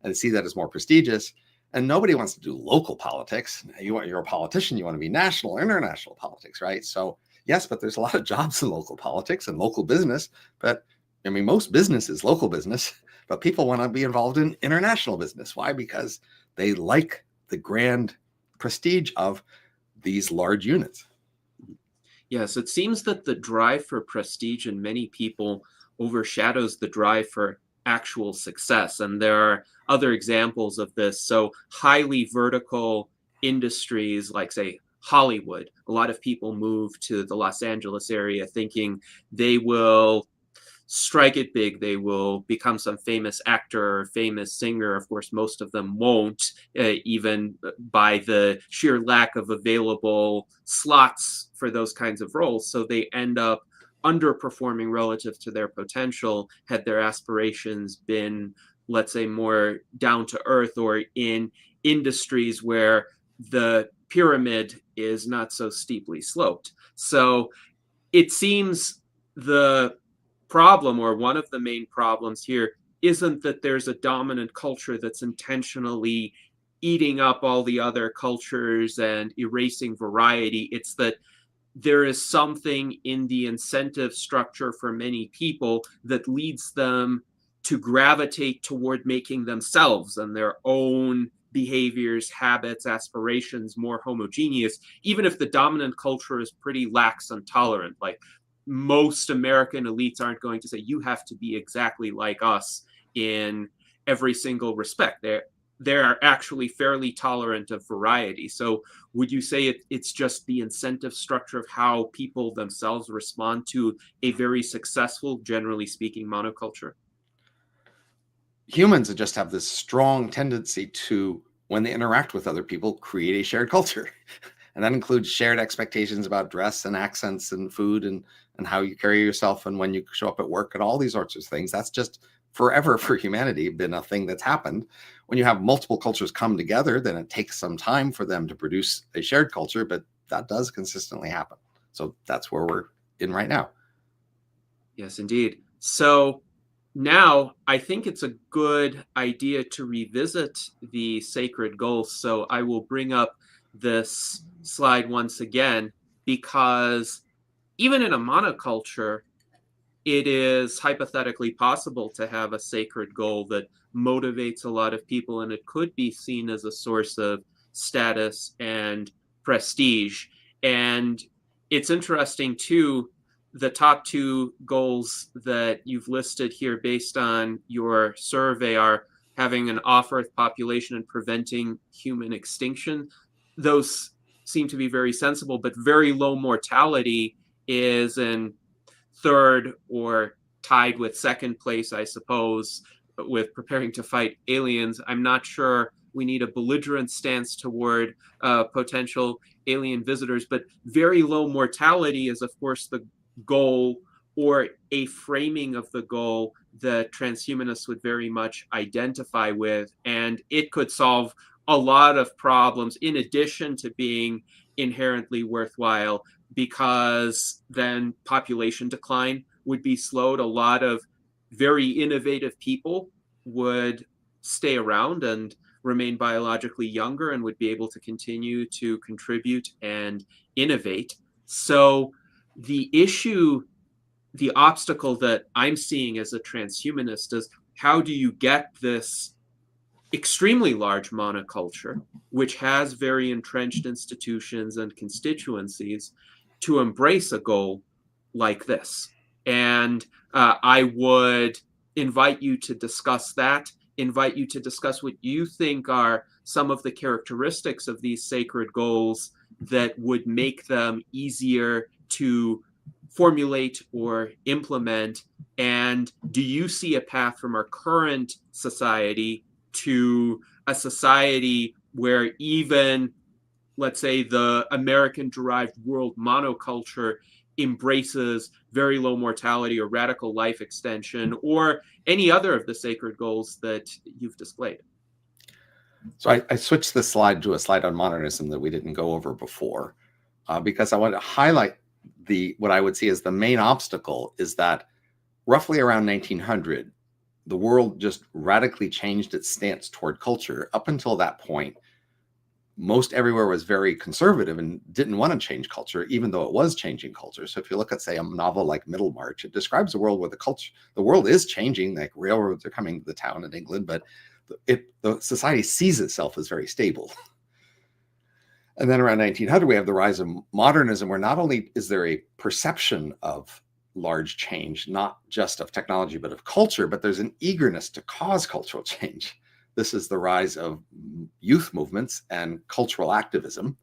and see that as more prestigious. And nobody wants to do local politics. You're a politician, you want to be national or international politics, right? So yes, but there's a lot of jobs in local politics and local business. But most business is local business, but people want to be involved in international business. Why? Because They like the grand prestige of these large units. Yes, it seems that the drive for prestige in many people overshadows the drive for actual success. And there are other examples of this. So, highly vertical industries like, say, Hollywood. A lot of people move to the Los Angeles area thinking they will strike it big. They will become some famous actor or famous singer. Of course, most of them won't, even by the sheer lack of available slots for those kinds of roles. So they end up underperforming relative to their potential had their aspirations been, let's say, more down to earth or in industries where the pyramid is not so steeply sloped. So it seems the problem, or one of the main problems here, isn't that there's a dominant culture that's intentionally eating up all the other cultures and erasing variety. It's that there is something in the incentive structure for many people that leads them to gravitate toward making themselves and their own behaviors, habits, aspirations more homogeneous, even if the dominant culture is pretty lax and tolerant. Like, most American elites aren't going to say, you have to be exactly like us in every single respect. They're actually fairly tolerant of variety. So would you say it's just the incentive structure of how people themselves respond to a very successful, generally speaking, monoculture? Humans just have this strong tendency to, when they interact with other people, create a shared culture. And that includes shared expectations about dress and accents and food and how you carry yourself and when you show up at work and all these sorts of things. That's just forever for humanity been a thing that's happened. When you have multiple cultures come together, then it takes some time for them to produce a shared culture, but that does consistently happen. So that's where we're in right now. Yes, indeed. So now I think it's a good idea to revisit the sacred goals. So I will bring up this slide once again, because even in a monoculture, it is hypothetically possible to have a sacred goal that motivates a lot of people, and it could be seen as a source of status and prestige. And it's interesting, too, the top two goals that you've listed here based on your survey are having an off-Earth population and preventing human extinction. Those seem to be very sensible, but very low mortality is an third, or tied with second place, I suppose, with preparing to fight aliens. I'm not sure we need a belligerent stance toward potential alien visitors, but very low mortality is, of course, the goal, or a framing of the goal that transhumanists would very much identify with. And it could solve a lot of problems in addition to being inherently worthwhile, because then population decline would be slowed. A lot of very innovative people would stay around and remain biologically younger and would be able to continue to contribute and innovate. So the issue, the obstacle that I'm seeing as a transhumanist is, how do you get this extremely large monoculture, which has very entrenched institutions and constituencies, to embrace a goal like this? And I would invite you to discuss that, invite you to discuss what you think are some of the characteristics of these sacred goals that would make them easier to formulate or implement. And do you see a path from our current society to a society where even, let's say, the American-derived world monoculture embraces very low mortality or radical life extension, or any other of the sacred goals that you've displayed? So I switched this slide to a slide on modernism that we didn't go over before, because I want to highlight what I would see as the main obstacle is that roughly around 1900, the world just radically changed its stance toward culture. Up until that point, most everywhere was very conservative and didn't want to change culture, even though it was changing culture. So if you look at, say, a novel like Middlemarch, it describes a world where the world is changing, like railroads are coming to the town in England, but the society sees itself as very stable. And then around 1900, we have the rise of modernism, where not only is there a perception of large change, not just of technology, but of culture, but there's an eagerness to cause cultural change. This is the rise of youth movements and cultural activism.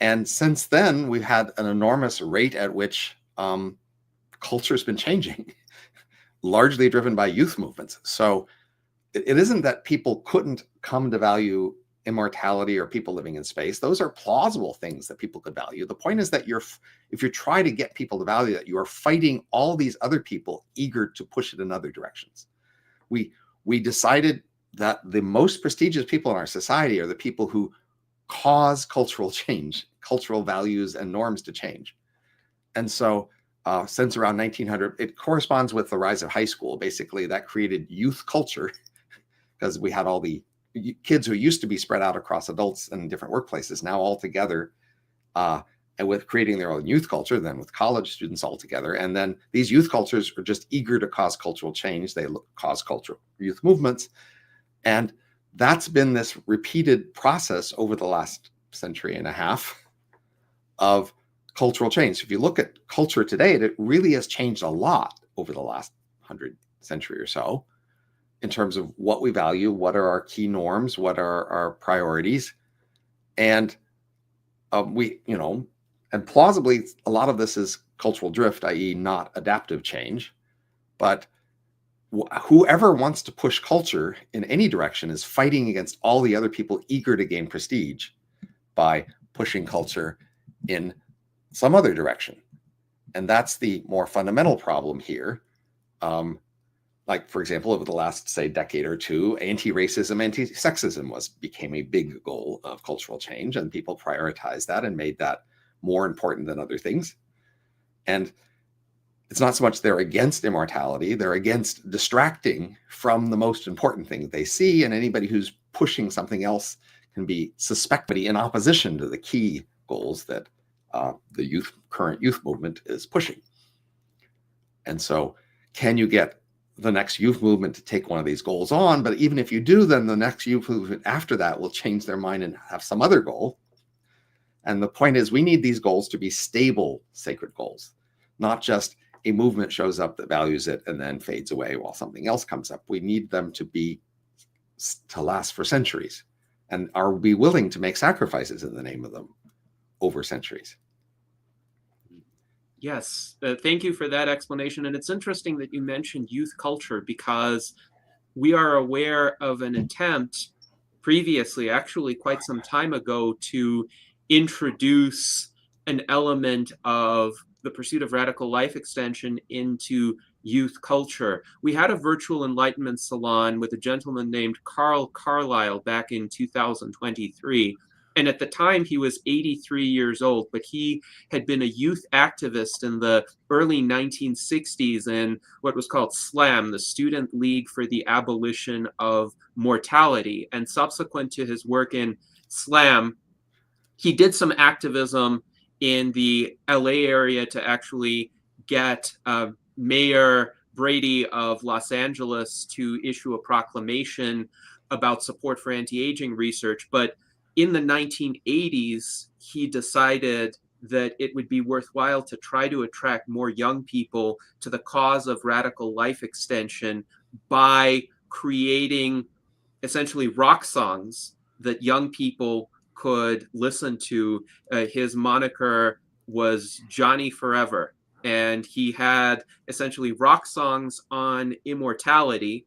And since then, we've had an enormous rate at which culture has been changing, largely driven by youth movements. So it isn't that people couldn't come to value immortality or people living in space. Those are plausible things that people could value. The point is that if you try to get people to value that, you are fighting all these other people eager to push it in other directions. We decided that the most prestigious people in our society are the people who cause cultural change, cultural values and norms to change. And so since around 1900, it corresponds with the rise of high school. Basically, that created youth culture, because we had all the kids who used to be spread out across adults and different workplaces now all together, and with creating their own youth culture, then with college students all together. And then these youth cultures are just eager to cause cultural change. They cause cultural youth movements. And that's been this repeated process over the last century and a half of cultural change. So if you look at culture today, it really has changed a lot over the last 100 century or so, in terms of what we value, what are our key norms, what are our priorities. And and plausibly, a lot of this is cultural drift, i.e. not adaptive change. But whoever wants to push culture in any direction is fighting against all the other people eager to gain prestige by pushing culture in some other direction. And that's the more fundamental problem here. Like, for example, over the last, say, decade or two, anti-racism, anti-sexism became a big goal of cultural change, and people prioritized that and made that more important than other things. And it's not so much they're against immortality, they're against distracting from the most important thing they see, and anybody who's pushing something else can be suspected in opposition to the key goals that the current youth movement is pushing. And so can you get the next youth movement to take one of these goals on? But even if you do, then the next youth movement after that will change their mind and have some other goal. And the point is, we need these goals to be stable, sacred goals, not just a movement shows up that values it and then fades away while something else comes up. We need them to last for centuries, and are we willing to make sacrifices in the name of them over centuries? Yes, thank you for that explanation. And it's interesting that you mentioned youth culture, because we are aware of an attempt previously, actually quite some time ago, to introduce an element of the pursuit of radical life extension into youth culture. We had a virtual Enlightenment Salon with a gentleman named Carl Carlisle back in 2023. And at the time, he was 83 years old, but he had been a youth activist in the early 1960s in what was called SLAM, the Student League for the Abolition of Mortality. And subsequent to his work in SLAM, he did some activism in the LA area to actually get Mayor Brady of Los Angeles to issue a proclamation about support for anti-aging research. But in the 1980s, he decided that it would be worthwhile to try to attract more young people to the cause of radical life extension by creating essentially rock songs that young people could listen to. His moniker was Johnny Forever, and he had essentially rock songs on immortality.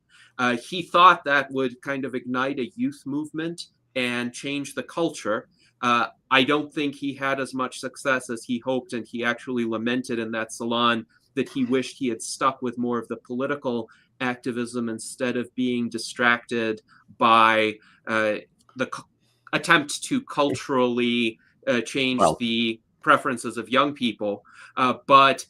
He thought that would kind of ignite a youth movement and change the culture. I don't think he had as much success as he hoped, and he actually lamented in that salon that he wished he had stuck with more of the political activism instead of being distracted by the attempt to culturally change the preferences of young people. But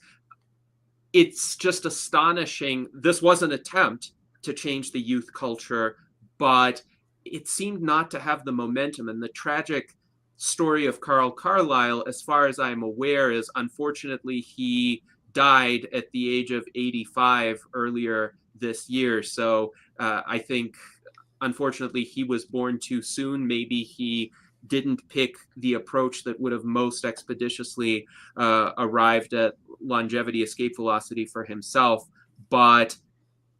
it's just astonishing. This was an attempt to change the youth culture, but it seemed not to have the momentum. And the tragic story of Carl Carlisle, as far as I'm aware, is unfortunately he died at the age of 85 earlier this year. So I think, unfortunately he was born too soon. Maybe he didn't pick the approach that would have most expeditiously arrived at longevity escape velocity for himself. But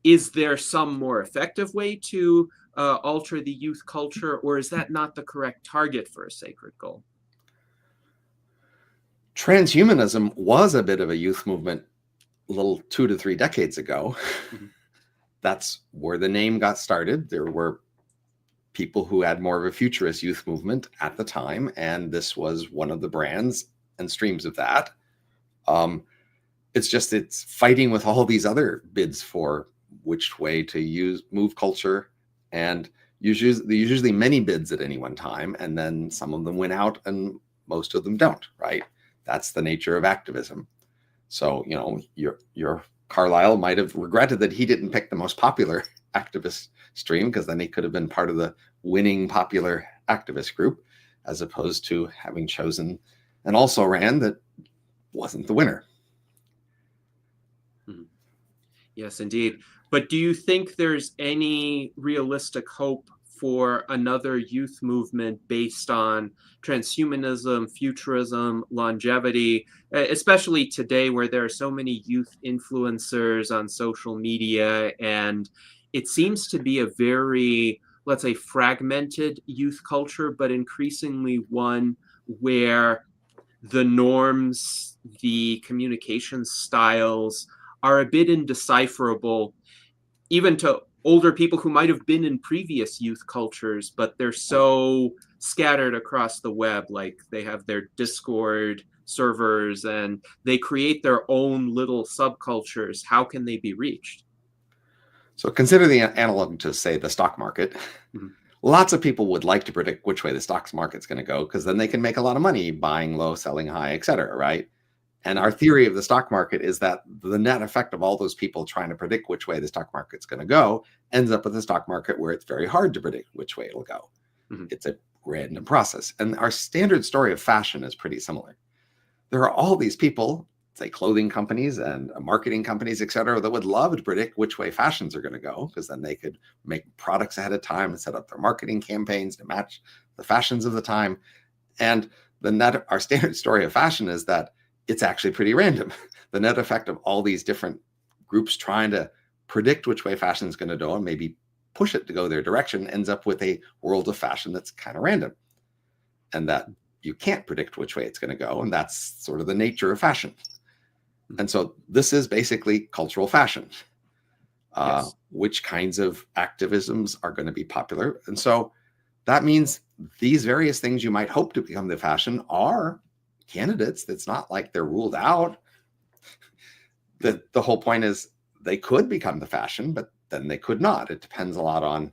is there some more effective way to alter the youth culture, or is that not the correct target for a sacred goal? Transhumanism was a bit of a youth movement a little 2 to 3 decades ago. Mm-hmm. That's where the name got started. There were people who had more of a futurist youth movement at the time, and this was one of the brands and streams of that. It's fighting with all these other bids for which way to move culture, and usually many bids at any one time, and then some of them win out and most of them don't, right? That's the nature of activism. So, your Carlyle might have regretted that he didn't pick the most popular activist stream, because then he could have been part of the winning popular activist group, as opposed to having chosen an also ran that wasn't the winner. Yes, indeed. But do you think there's any realistic hope for another youth movement based on transhumanism, futurism, longevity, especially today where there are so many youth influencers on social media, and it seems to be a very, let's say, fragmented youth culture, but increasingly one where the norms, the communication styles are a bit indecipherable, even to older people who might have been in previous youth cultures, but they're so scattered across the web. Like they have their Discord servers and they create their own little subcultures. How can they be reached? So consider the analog to, say, the stock market. Mm-hmm. Lots of people would like to predict which way the stock market's going to go, because then they can make a lot of money buying low, selling high, et cetera, right? And our theory of the stock market is that the net effect of all those people trying to predict which way the stock market's going to go ends up with a stock market where it's very hard to predict which way it'll go. Mm-hmm. It's a random process. And our standard story of fashion is pretty similar. There are all these people, say clothing companies and marketing companies, et cetera, that would love to predict which way fashions are going to go, because then they could make products ahead of time and set up their marketing campaigns to match the fashions of the time. And our standard story of fashion is that it's actually pretty random. The net effect of all these different groups trying to predict which way fashion is going to go and maybe push it to go their direction ends up with a world of fashion that's kind of random, and that you can't predict which way it's going to go. And that's sort of the nature of fashion. And so this is basically cultural fashion. Yes. Which kinds of activisms are going to be popular? And so that means these various things you might hope to become the fashion are candidates. That's not like they're ruled out. The whole point is they could become the fashion, but then they could not. It depends a lot on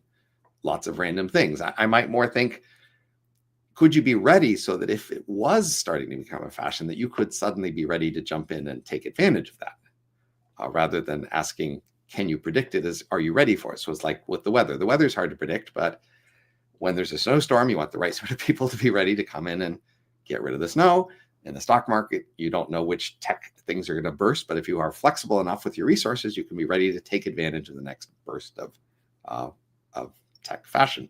lots of random things. I might more think, could you be ready so that if it was starting to become a fashion, that you could suddenly be ready to jump in and take advantage of that, rather than asking, can you predict it, as, are you ready for it? So it's like with the weather. The weather's hard to predict, but when there's a snowstorm, you want the right sort of people to be ready to come in and get rid of the snow. In the stock market, you don't know which tech things are going to burst, but if you are flexible enough with your resources, you can be ready to take advantage of the next burst of tech fashion.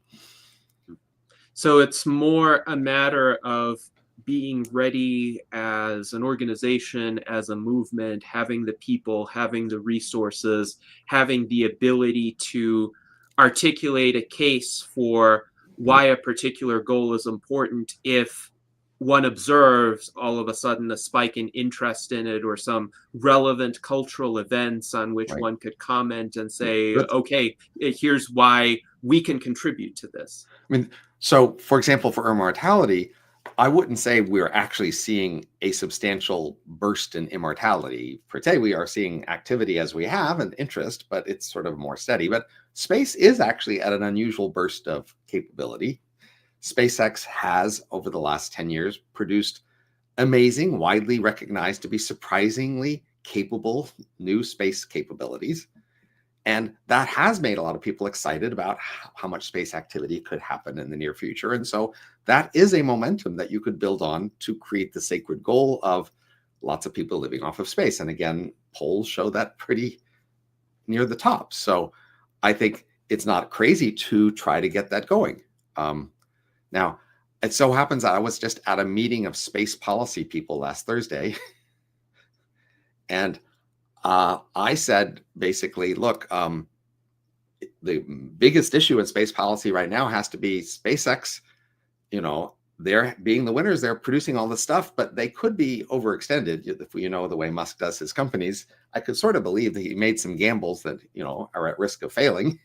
So it's more a matter of being ready as an organization, as a movement, having the people, having the resources, having the ability to articulate a case for why a particular goal is important if one observes all of a sudden a spike in interest in it, or some relevant cultural events on which one could comment and say, okay, here's why we can contribute to this. I mean, so for example, for immortality, I wouldn't say we're actually seeing a substantial burst in immortality per se. We are seeing activity as we have and interest, but it's sort of more steady. But space is actually at an unusual burst of capability. SpaceX has, over the last 10 years, produced amazing, widely recognized to be surprisingly capable new space capabilities. And that has made a lot of people excited about how much space activity could happen in the near future. And so that is a momentum that you could build on to create the sacred goal of lots of people living off of space. And again, polls show that pretty near the top. So I think it's not crazy to try to get that going. Now, it so happens I was just at a meeting of space policy people last Thursday, and I said basically, look, the biggest issue in space policy right now has to be SpaceX. They're being the winners. They're producing all this stuff, but they could be overextended. If the way Musk does his companies, I could sort of believe that he made some gambles that, are at risk of failing.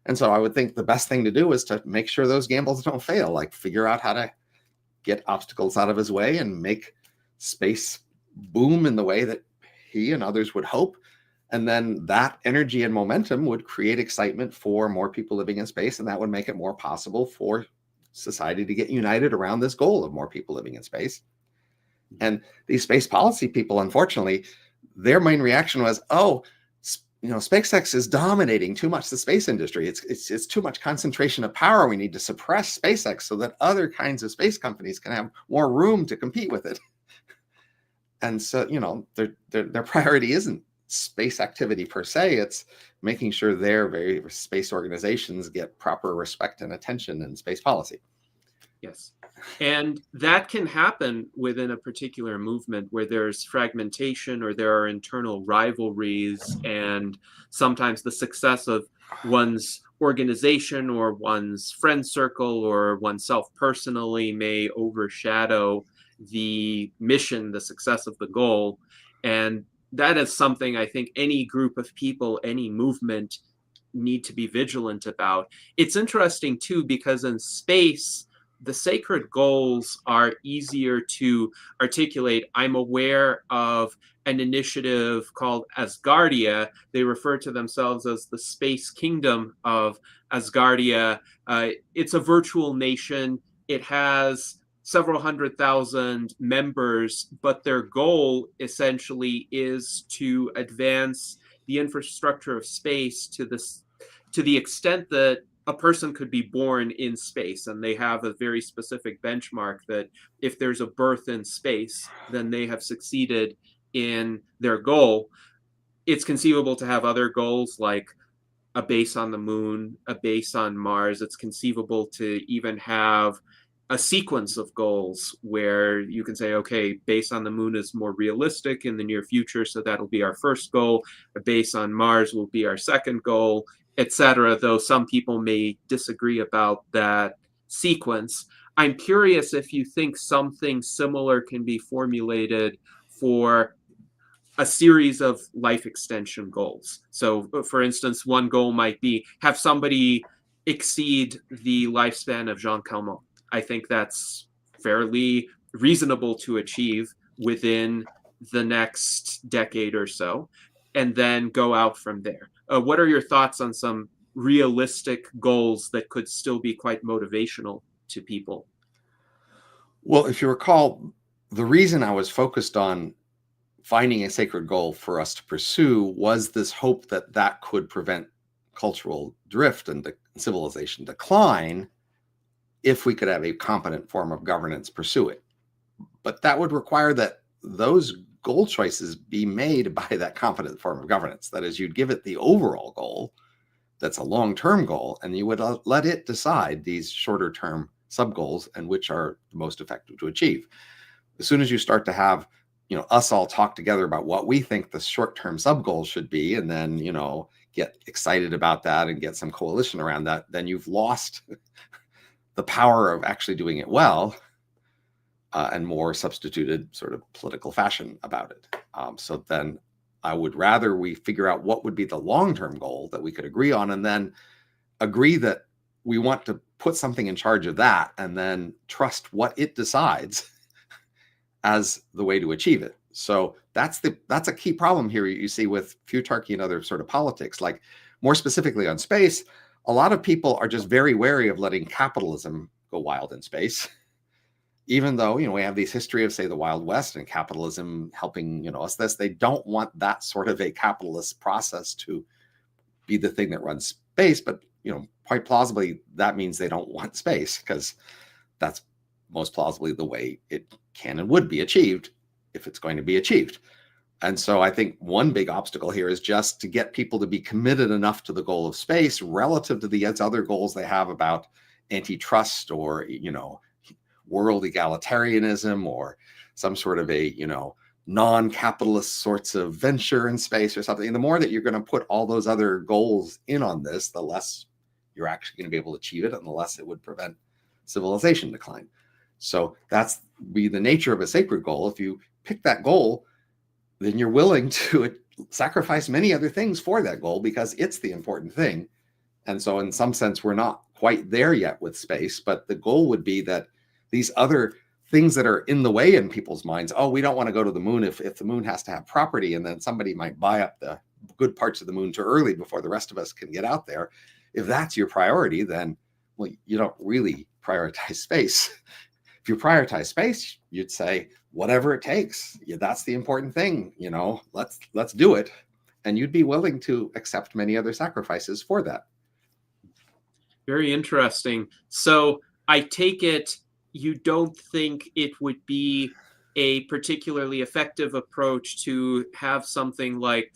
And so I would think the best thing to do is to make sure those gambles don't fail, like figure out how to get obstacles out of his way and make space boom in the way that he and others would hope. And then that energy and momentum would create excitement for more people living in space. And that would make it more possible for society to get united around this goal of more people living in space. And these space policy people, unfortunately, their main reaction was, SpaceX is dominating too much the space industry. It's too much concentration of power. We need to suppress SpaceX so that other kinds of space companies can have more room to compete with it. And so, their priority isn't space activity per se. It's making sure their various space organizations get proper respect and attention in space policy. Yes. And that can happen within a particular movement where there's fragmentation or there are internal rivalries, and sometimes the success of one's organization or one's friend circle or oneself personally may overshadow the mission, the success of the goal. And that is something I think any group of people, any movement need to be vigilant about. It's interesting too, because in space, the sacred goals are easier to articulate. I'm aware of an initiative called Asgardia. They refer to themselves as the Space Kingdom of Asgardia. It's a virtual nation. It has several 100,000 members, but their goal essentially is to advance the infrastructure of space to the extent that a person could be born in space. And they have a very specific benchmark that if there's a birth in space, then they have succeeded in their goal. It's conceivable to have other goals like a base on the moon, a base on Mars. It's conceivable to even have a sequence of goals where you can say, okay, base on the moon is more realistic in the near future, so that'll be our first goal. A base on Mars will be our second goal, etc., though some people may disagree about that sequence. I'm curious if you think something similar can be formulated for a series of life extension goals. So, for instance, one goal might be have somebody exceed the lifespan of Jean Calment. I think that's fairly reasonable to achieve within the next decade or so, and then go out from there. What are your thoughts on some realistic goals that could still be quite motivational to people? Well, if you recall, the reason I was focused on finding a sacred goal for us to pursue was this hope that that could prevent cultural drift and civilization decline if we could have a competent form of governance pursue it. But that would require that those goal choices be made by that competent form of governance. That is, you'd give it the overall goal that's a long-term goal, and you would let it decide these shorter-term sub-goals and which are the most effective to achieve. As soon as you start to have us all talk together about what we think the short-term sub-goals should be, and then, get excited about that and get some coalition around that, then you've lost the power of actually doing it well, and more substituted sort of political fashion about it. So then I would rather we figure out what would be the long-term goal that we could agree on, and then agree that we want to put something in charge of that, and then trust what it decides as the way to achieve it. So that's a key problem here you see with futarchy and other sort of politics. Like, more specifically on space, a lot of people are just very wary of letting capitalism go wild in space, even though we have this history of, say, the Wild West and capitalism helping us this. They don't want that sort of a capitalist process to be the thing that runs space. But quite plausibly, that means they don't want space, because that's most plausibly the way it can and would be achieved if it's going to be achieved. And so I think one big obstacle here is just to get people to be committed enough to the goal of space relative to the other goals they have about antitrust or, world egalitarianism or some sort of a, non-capitalist sorts of venture in space or something. And the more that you're going to put all those other goals in on this, the less you're actually going to be able to achieve it and the less it would prevent civilization decline. So that's be the nature of a sacred goal. If you pick that goal, then you're willing to sacrifice many other things for that goal because it's the important thing. And so in some sense, we're not quite there yet with space, but the goal would be that these other things that are in the way in people's minds, oh, we don't want to go to the moon if the moon has to have property, and then somebody might buy up the good parts of the moon too early before the rest of us can get out there. If that's your priority, then, well, you don't really prioritize space. If you prioritize space, you'd say, whatever it takes, that's the important thing, let's do it. And you'd be willing to accept many other sacrifices for that. Very interesting. So I take it you don't think it would be a particularly effective approach to have something like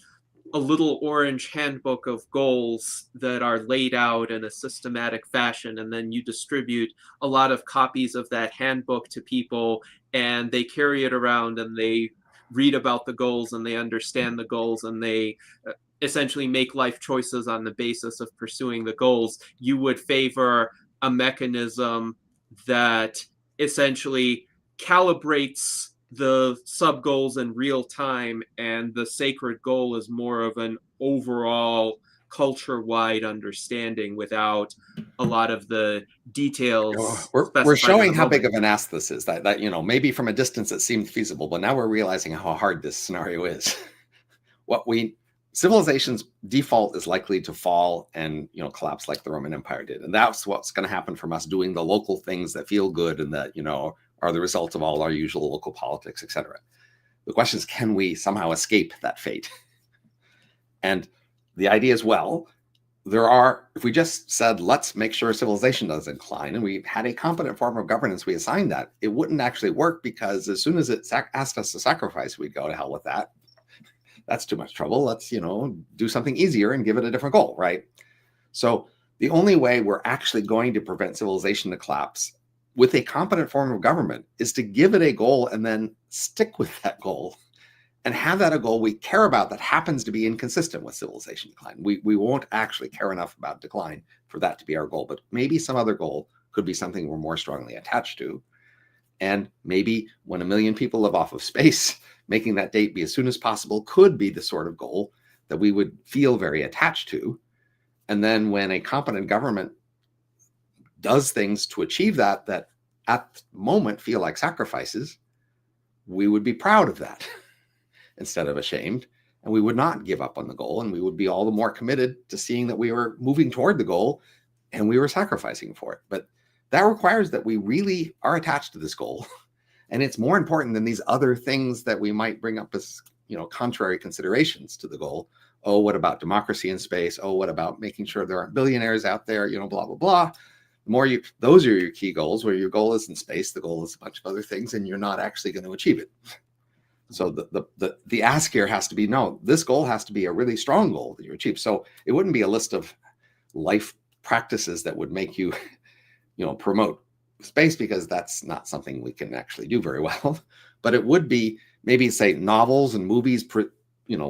a little orange handbook of goals that are laid out in a systematic fashion, and then you distribute a lot of copies of that handbook to people, and they carry it around and they read about the goals and they understand the goals and they essentially make life choices on the basis of pursuing the goals. You would favor a mechanism that essentially calibrates the sub goals in real time, and the sacred goal is more of an overall culture-wide understanding without a lot of the details. We're showing how big of an ask this is. That maybe from a distance it seemed feasible, but now we're realizing how hard this scenario is. Civilization's default is likely to fall and collapse like the Roman Empire did, and that's what's going to happen from us doing the local things that feel good and that are the result of all our usual local politics, etc. The question is, can we somehow escape that fate? And the idea is, well, if we just said, let's make sure civilization doesn't decline, and we had a competent form of governance, we assigned that, it wouldn't actually work, because as soon as it asked us to sacrifice, we'd go to hell with that. That's too much trouble. Let's, do something easier and give it a different goal, right? So the only way we're actually going to prevent civilization to collapse with a competent form of government is to give it a goal and then stick with that goal and have that a goal we care about that happens to be inconsistent with civilization decline. We won't actually care enough about decline for that to be our goal, but maybe some other goal could be something we're more strongly attached to. And maybe when 1 million people live off of space, making that date be as soon as possible could be the sort of goal that we would feel very attached to. And then when a competent government does things to achieve that at the moment feel like sacrifices, we would be proud of that instead of ashamed. And we would not give up on the goal. And we would be all the more committed to seeing that we were moving toward the goal and we were sacrificing for it. But that requires that we really are attached to this goal. And it's more important than these other things that we might bring up as, contrary considerations to the goal. Oh, what about democracy in space? Oh, what about making sure there aren't billionaires out there? Blah, blah, blah. The more those are your key goals, where your goal is in space, the goal is a bunch of other things, and you're not actually going to achieve it. So the ask here has to be, no, this goal has to be a really strong goal that you achieve. So it wouldn't be a list of life practices that would make you, promote space, because that's not something we can actually do very well. But it would be maybe, say, novels and movies,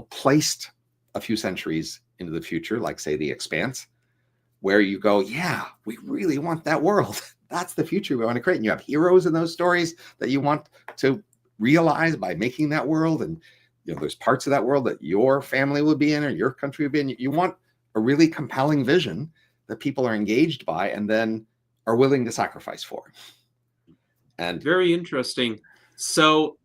placed a few centuries into the future, like, say, The Expanse, where you go, yeah, we really want that world. That's the future we want to create. And you have heroes in those stories that you want to realize by making that world. And, there's parts of that world that your family would be in or your country would be in. You want a really compelling vision that people are engaged by and then are willing to sacrifice for. And very interesting. So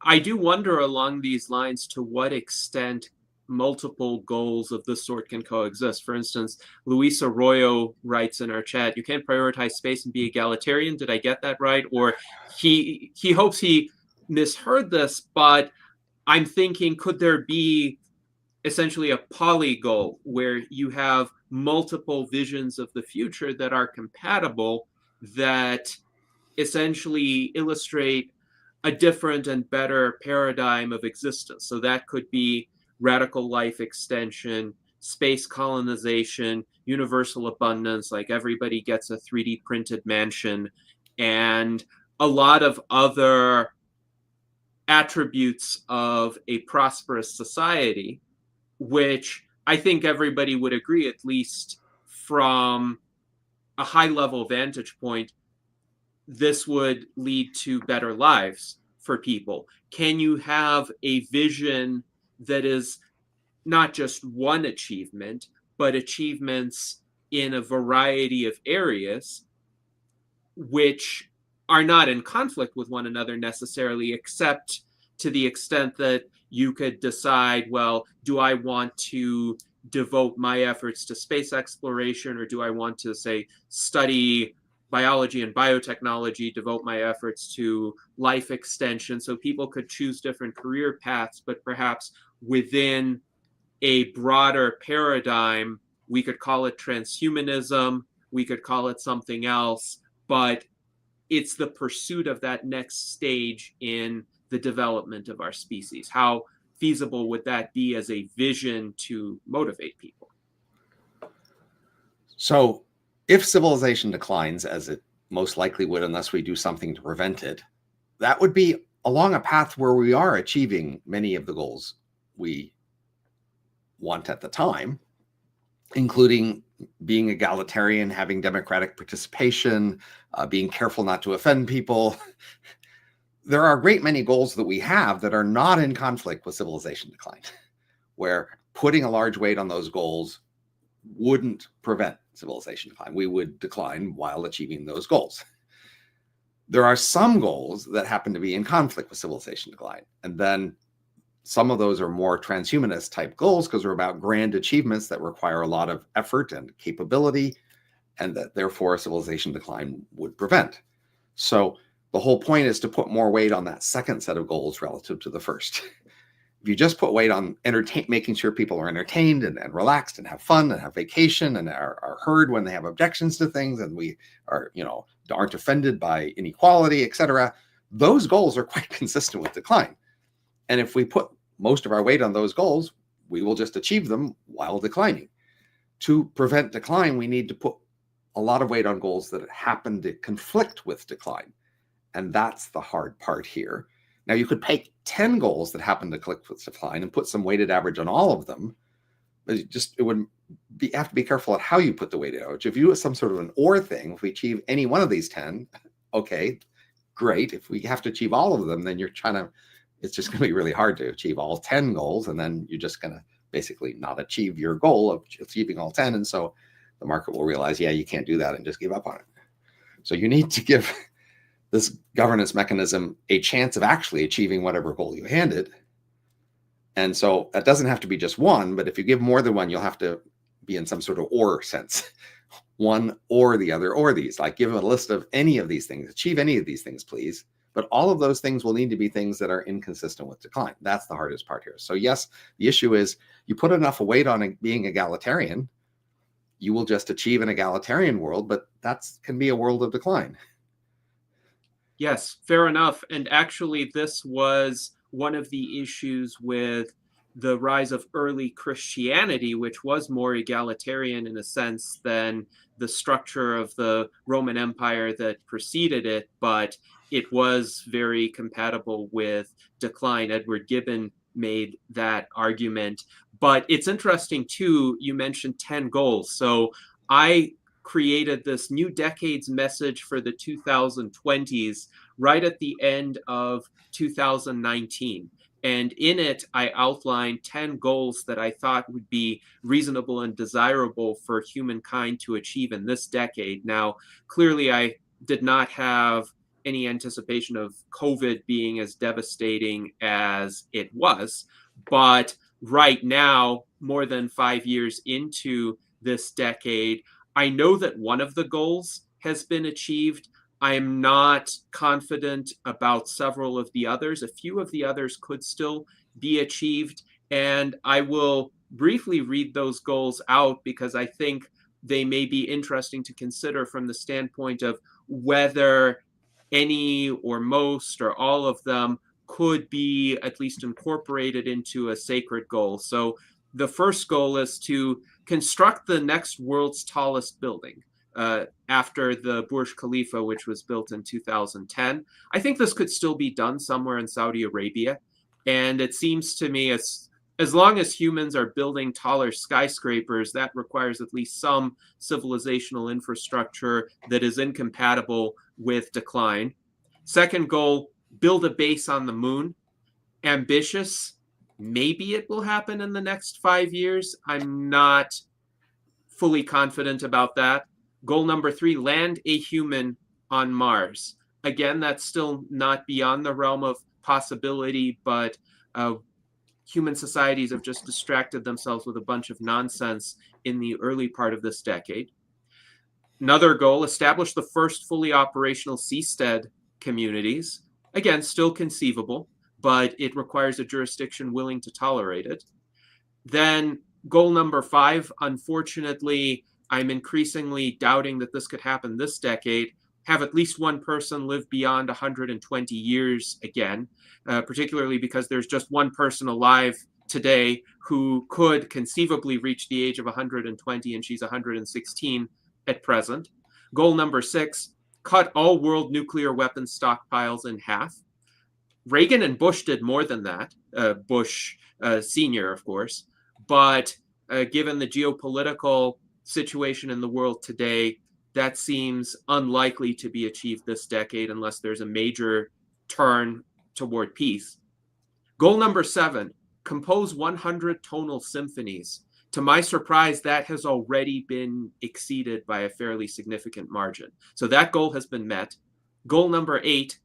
I do wonder along these lines to what extent multiple goals of this sort can coexist. For instance, Luis Arroyo writes in our chat, you can't prioritize space and be egalitarian. Did I get that right? Or he hopes he misheard this, but I'm thinking, could there be essentially a poly goal where you have multiple visions of the future that are compatible, that essentially illustrate a different and better paradigm of existence. So that could be radical life extension, space colonization, universal abundance, like everybody gets a 3D printed mansion, and a lot of other attributes of a prosperous society, which I think everybody would agree, at least from a high level vantage point, this would lead to better lives for people. Can you have a vision that is not just one achievement, but achievements in a variety of areas which are not in conflict with one another necessarily, except to the extent that you could decide, well, do I want to devote my efforts to space exploration, or do I want to, say, study biology and biotechnology, devote my efforts to life extension? So people could choose different career paths, but perhaps within a broader paradigm, we could call it transhumanism, we could call it something else, but it's the pursuit of that next stage in the development of our species. How feasible would that be as a vision to motivate people? So if civilization declines, as it most likely would unless we do something to prevent it, that would be along a path where we are achieving many of the goals we want at the time, including being egalitarian, having democratic participation, being careful not to offend people. There are a great many goals that we have that are not in conflict with civilization decline, where putting a large weight on those goals wouldn't prevent civilization decline. We would decline while achieving those goals. There are some goals that happen to be in conflict with civilization decline. And then some of those are more transhumanist type goals because they're about grand achievements that require a lot of effort and capability, and that therefore civilization decline would prevent. So the whole point is to put more weight on that second set of goals relative to the first. If you just put weight on making sure people are entertained and relaxed and have fun and have vacation and are heard when they have objections to things, and we are, aren't offended by inequality, etc., those goals are quite consistent with decline. And if we put most of our weight on those goals, we will just achieve them while declining. To prevent decline, we need to put a lot of weight on goals that happen to conflict with decline. And that's the hard part here. Now, you could pick 10 goals that happen to conflict with decline and put some weighted average on all of them. But it would have to be careful at how you put the weighted average. If you do some sort of an or thing, if we achieve any one of these 10, okay, great. If we have to achieve all of them, then it's just going to be really hard to achieve all 10 goals. And then you're just going to basically not achieve your goal of achieving all 10. And so the market will realize, yeah, you can't do that, and just give up on it. So you need to give this governance mechanism a chance of actually achieving whatever goal you hand it. And so that doesn't have to be just one, but if you give more than one, you'll have to be in some sort of or sense. One or the other, or these, like give a list of any of these things, achieve any of these things, please. But all of those things will need to be things that are inconsistent with decline. That's the hardest part here. So yes, the issue is you put enough weight on being egalitarian, you will just achieve an egalitarian world, but that can be a world of decline. Yes, fair enough. And actually, this was one of the issues with the rise of early Christianity, which was more egalitarian in a sense than the structure of the Roman Empire that preceded it, but it was very compatible with decline. Edward Gibbon made that argument. But it's interesting, too, you mentioned 10 goals. So I created this new decades message for the 2020s right at the end of 2019. And in it, I outlined 10 goals that I thought would be reasonable and desirable for humankind to achieve in this decade. Now, clearly, I did not have any anticipation of COVID being as devastating as it was. But right now, more than 5 years into this decade, I know that one of the goals has been achieved. I am not confident about several of the others. A few of the others could still be achieved. And I will briefly read those goals out because I think they may be interesting to consider from the standpoint of whether any or most or all of them could be at least incorporated into a sacred goal. So the first goal is to construct the next world's tallest building. After the Burj Khalifa, which was built in 2010. I think this could still be done somewhere in Saudi Arabia. And it seems to me as long as humans are building taller skyscrapers, that requires at least some civilizational infrastructure that is incompatible with decline. Second goal, build a base on the moon. Ambitious. Maybe it will happen in the next 5 years. I'm not fully confident about that. Goal number 3, land a human on Mars. Again, that's still not beyond the realm of possibility, but human societies have just distracted themselves with a bunch of nonsense in the early part of this decade. Another goal, establish the first fully operational seastead communities. Again, still conceivable, but it requires a jurisdiction willing to tolerate it. Then goal number 5, unfortunately, I'm increasingly doubting that this could happen this decade, have at least one person live beyond 120 years again, particularly because there's just one person alive today who could conceivably reach the age of 120, and she's 116 at present. Goal number 6, cut all world nuclear weapons stockpiles in half. Reagan and Bush did more than that, Bush Sr., of course, but given the geopolitical situation in the world today, that seems unlikely to be achieved this decade unless there's a major turn toward peace. Goal number 7, compose 100 tonal symphonies. To my surprise, that has already been exceeded by a fairly significant margin. So that goal has been met. Goal number 8,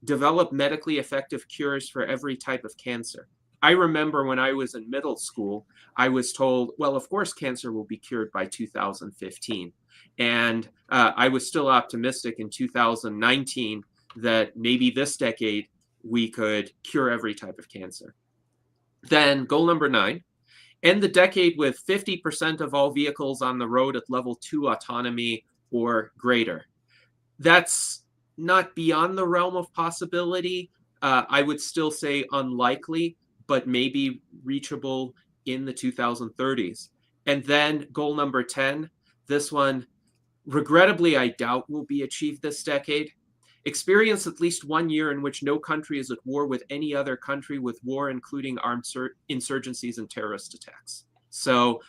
develop medically effective cures for every type of cancer. I remember when I was in middle school, I was told, well, of course, cancer will be cured by 2015. And I was still optimistic in 2019 that maybe this decade we could cure every type of cancer. Then goal number 9, end the decade with 50% of all vehicles on the road at level 2 autonomy or greater. That's not beyond the realm of possibility. I would still say unlikely, but maybe reachable in the 2030s. And then goal number 10, this one, regrettably, I doubt will be achieved this decade. Experience at least 1 year in which no country is at war with any other country, with war including armed insurgencies and terrorist attacks. So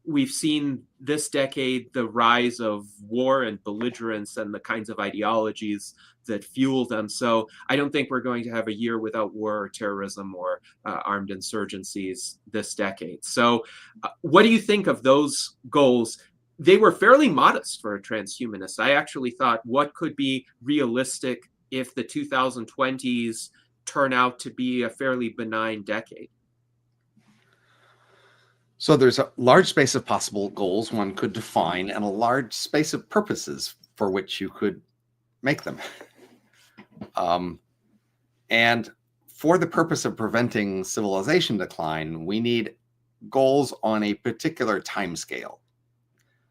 we've seen this decade the rise of war and belligerence and the kinds of ideologies that fuel them. So I don't think we're going to have a year without war or terrorism or armed insurgencies this decade. So what do you think of those goals? They were fairly modest for a transhumanist. I actually thought, what could be realistic if the 2020s turn out to be a fairly benign decade? So there's a large space of possible goals one could define and a large space of purposes for which you could make them. And for the purpose of preventing civilization decline, we need goals on a particular time scale.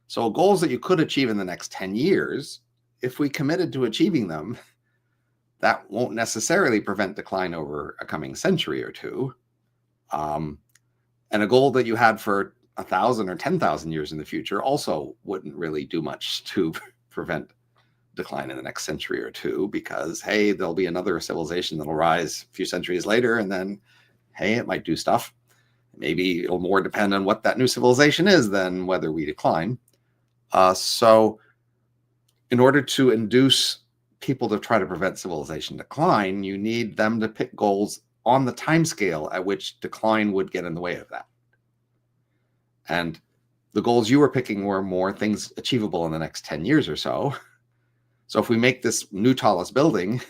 So goals that you could achieve in the next 10 years, if we committed to achieving them, that won't necessarily prevent decline over a coming century or two. And a goal that you had for 1,000 or 10,000 years in the future also wouldn't really do much to prevent decline in the next century or two, because, hey, there'll be another civilization that'll rise a few centuries later, and then, hey, it might do stuff. Maybe it'll more depend on what that new civilization is than whether we decline. So in order to induce people to try to prevent civilization decline, you need them to pick goals on the time scale at which decline would get in the way of that. And the goals you were picking were more things achievable in the next 10 years or so. So if we make this new tallest building,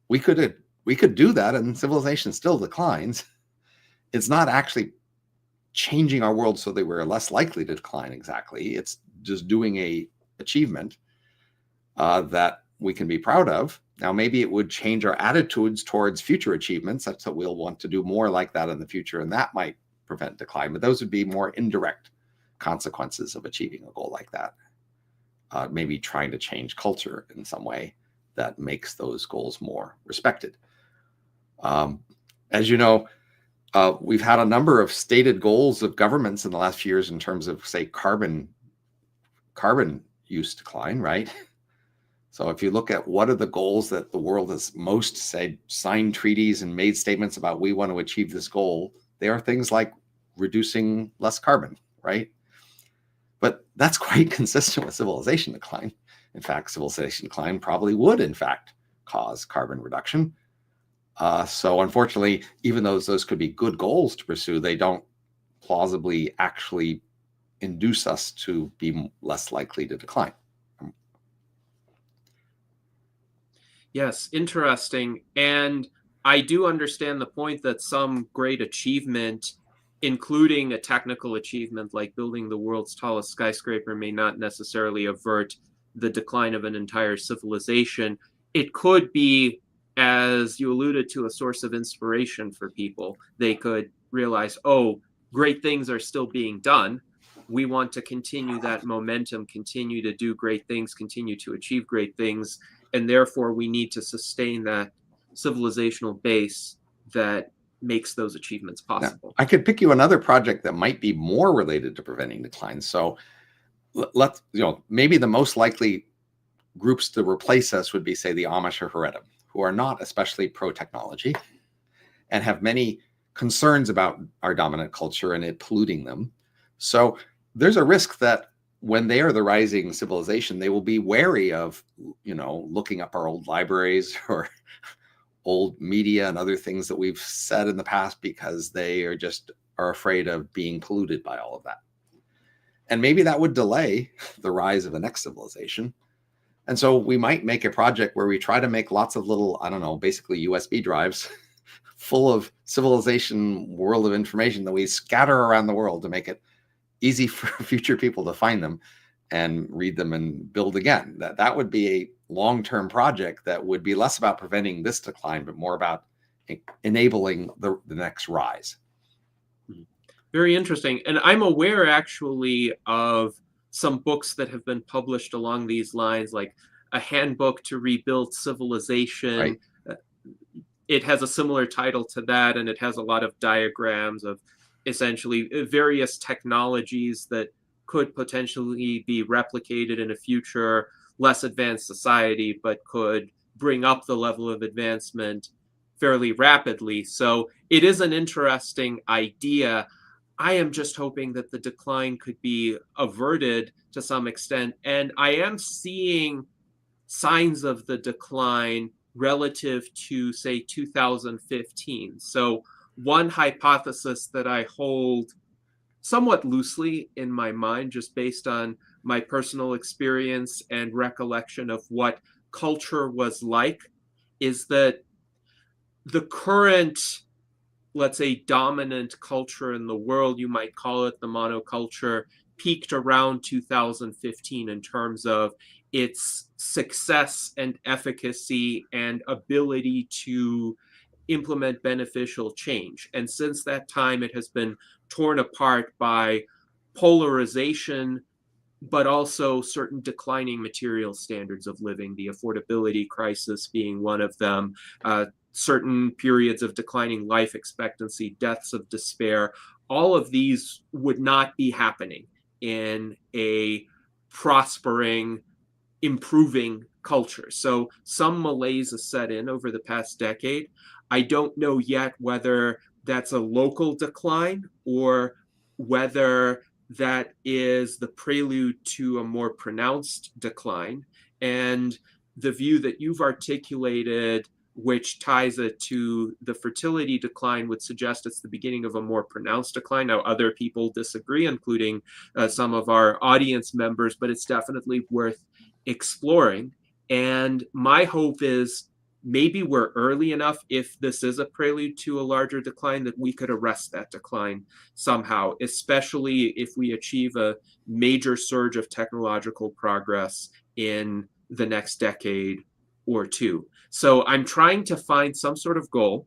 we could do that and civilization still declines. It's not actually changing our world so that we're less likely to decline exactly. It's just doing a achievement that we can be proud of. Now, maybe it would change our attitudes towards future achievements, such that we'll want to do more like that in the future, and that might prevent decline. But those would be more indirect consequences of achieving a goal like that. Maybe trying to change culture in some way. that makes those goals more respected. As you know, we've had a number of stated goals of governments in the last few years in terms of, say, carbon use decline, right? So if you look at what are the goals that the world has most, say, signed treaties and made statements about, we want to achieve this goal, they are things like reducing less carbon, right? But that's quite consistent with civilization decline. In fact, civilization decline probably would, in fact, cause carbon reduction. So unfortunately, even though those could be good goals to pursue, they don't plausibly actually induce us to be less likely to decline. Yes, interesting. And I do understand the point that some great achievement, including a technical achievement like building the world's tallest skyscraper, may not necessarily avert the decline of an entire civilization. It could be, as you alluded to, a source of inspiration for people. They could realize, oh, great things are still being done. We want to continue that momentum, continue to do great things, continue to achieve great things, and therefore we need to sustain that civilizational base that makes those achievements possible. Now, I could pick you another project that might be more related to preventing decline. So let's, maybe the most likely groups to replace us would be, say, the Amish or Haredim, who are not especially pro-technology and have many concerns about our dominant culture and it polluting them. So there's a risk that when they are the rising civilization, they will be wary of, looking up our old libraries or old media and other things that we've said in the past, because they are afraid of being polluted by all of that. And maybe that would delay the rise of the next civilization. And so we might make a project where we try to make lots of little, basically USB drives full of civilization world of information that we scatter around the world to make it easy for future people to find them and read them and build again. That would be a long-term project that would be less about preventing this decline, but more about enabling the next rise. Very interesting. And I'm aware actually of some books that have been published along these lines, like A Handbook to Rebuild Civilization. Right. It has a similar title to that, and it has a lot of diagrams of essentially various technologies that could potentially be replicated in a future less advanced society, but could bring up the level of advancement fairly rapidly. So it is an interesting idea. I am just hoping that the decline could be averted to some extent. And I am seeing signs of the decline relative to, say, 2015. So one hypothesis that I hold somewhat loosely in my mind, just based on my personal experience and recollection of what culture was like, is that the current, let's say, dominant culture in the world, you might call it the monoculture, peaked around 2015 in terms of its success and efficacy and ability to implement beneficial change. And since that time, it has been torn apart by polarization, but also certain declining material standards of living, the affordability crisis being one of them, certain periods of declining life expectancy, deaths of despair. All of these would not be happening in a prospering, improving culture. So some malaise has set in over the past decade. I don't know yet whether that's a local decline or whether that is the prelude to a more pronounced decline. And the view that you've articulated, which ties it to the fertility decline, would suggest it's the beginning of a more pronounced decline. Now, other people disagree, including some of our audience members, but it's definitely worth exploring. And my hope is maybe we're early enough, if this is a prelude to a larger decline, that we could arrest that decline somehow, especially if we achieve a major surge of technological progress in the next decade or two. So I'm trying to find some sort of goal,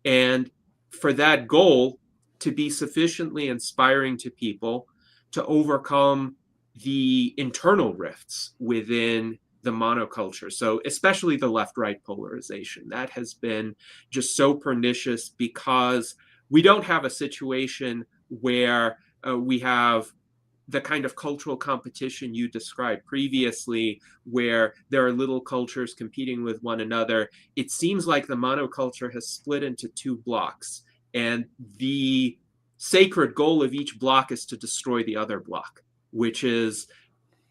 and for that goal to be sufficiently inspiring to people to overcome the internal rifts within the monoculture. So especially the left-right polarization, that has been just so pernicious because we don't have a situation where we have the kind of cultural competition you described previously, where there are little cultures competing with one another. It seems like the monoculture has split into two blocks, and the sacred goal of each block is to destroy the other block, which is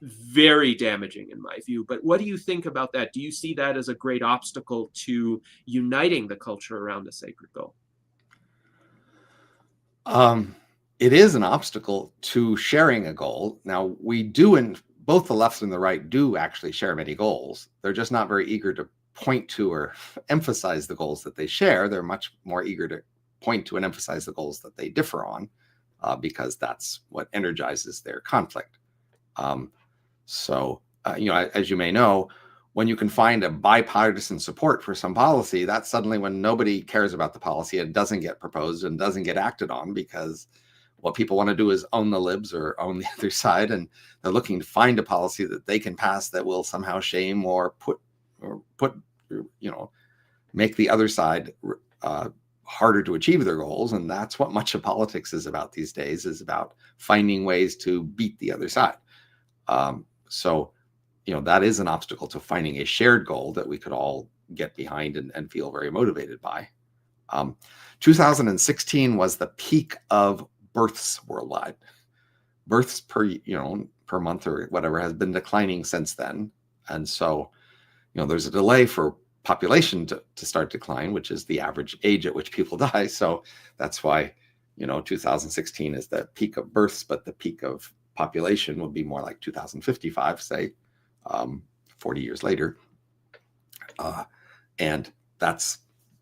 very damaging in my view. But what do you think about that? Do you see that as a great obstacle to uniting the culture around a sacred goal? It is an obstacle to sharing a goal. Now, we do, in both the left and the right do actually share many goals. They're just not very eager to point to or emphasize the goals that they share. They're much more eager to point to and emphasize the goals that they differ on, because that's what energizes their conflict. As you may know, when you can find a bipartisan support for some policy, that's suddenly when nobody cares about the policy. It doesn't get proposed and doesn't get acted on because what people want to do is own the libs or own the other side, and they're looking to find a policy that they can pass that will somehow shame or make the other side harder to achieve their goals. And that's what much of politics is about these days, is about finding ways to beat the other side. That is an obstacle to finding a shared goal that we could all get behind and feel very motivated by. 2016 was the peak of births worldwide. Births per month or whatever has been declining since then. And so, there's a delay for population to start decline, which is the average age at which people die. So that's why, 2016 is the peak of births, but the peak of population will be more like 2055, say, 40 years later. And that's,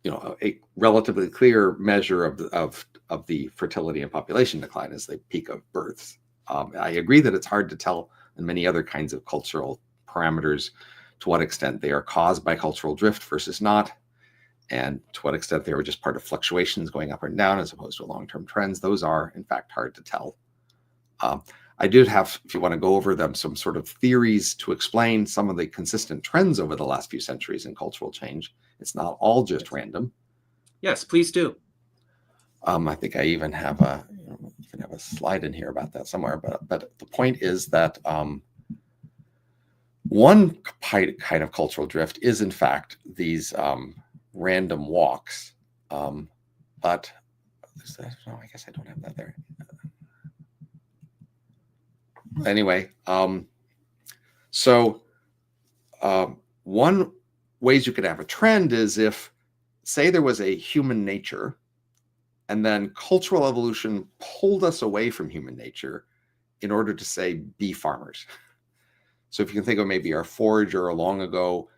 a relatively clear measure of the fertility and population decline is the peak of births. I agree that it's hard to tell in many other kinds of cultural parameters to what extent they are caused by cultural drift versus not, and to what extent they were just part of fluctuations going up and down as opposed to long-term trends. Those are, in fact, hard to tell. I did have, if you want to go over them, some sort of theories to explain some of the consistent trends over the last few centuries in cultural change. It's not all just random. Yes, please do. I think I even have a slide in here about that somewhere. But the point is that one kind of cultural drift is, in fact, these random walks. But I guess I don't have that there. Anyway, one ways you could have a trend is if, say, there was a human nature, and then cultural evolution pulled us away from human nature in order to, say, be farmers. So if you can think of maybe our forager long ago,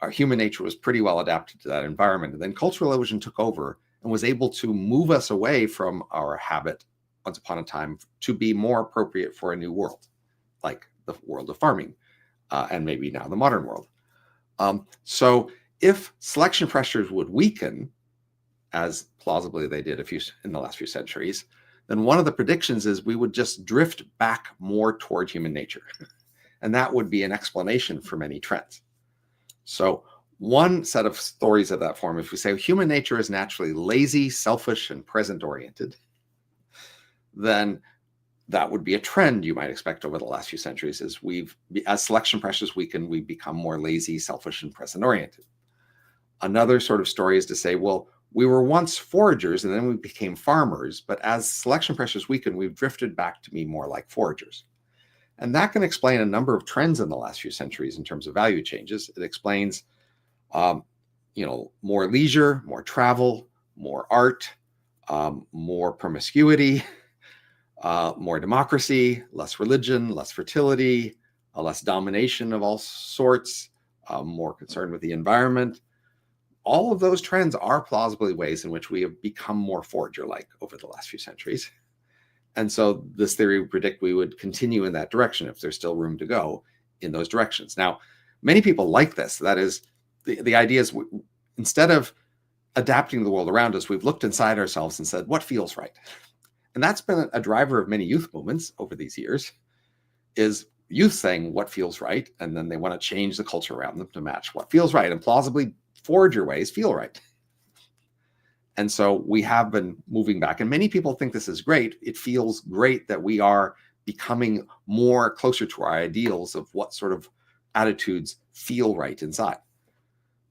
our human nature was pretty well adapted to that environment. And then cultural evolution took over and was able to move us away from our habit once upon a time to be more appropriate for a new world, like the world of farming, and maybe now the modern world. So if selection pressures would weaken, as plausibly they did in the last few centuries, then one of the predictions is we would just drift back more toward human nature. And that would be an explanation for many trends. So one set of stories of that form, if we say human nature is naturally lazy, selfish, and present-oriented, then that would be a trend you might expect over the last few centuries. As selection pressures weaken, we become more lazy, selfish, and present-oriented. Another sort of story is to say, well, we were once foragers and then we became farmers, but as selection pressures weaken, we've drifted back to be more like foragers. And that can explain a number of trends in the last few centuries in terms of value changes. It explains, more leisure, more travel, more art, more promiscuity, more democracy, less religion, less fertility, less domination of all sorts, more concern with the environment. All of those trends are plausibly ways in which we have become more forager-like over the last few centuries. And so this theory would predict we would continue in that direction if there's still room to go in those directions. Now, many people like this. That is, the idea is instead of adapting to the world around us, we've looked inside ourselves and said, what feels right? And that's been a driver of many youth movements over these years, is youth saying what feels right, and then they want to change the culture around them to match what feels right, and plausibly forge your ways feel right. And so we have been moving back, and many people think this is great. It feels great that we are becoming more closer to our ideals of what sort of attitudes feel right inside.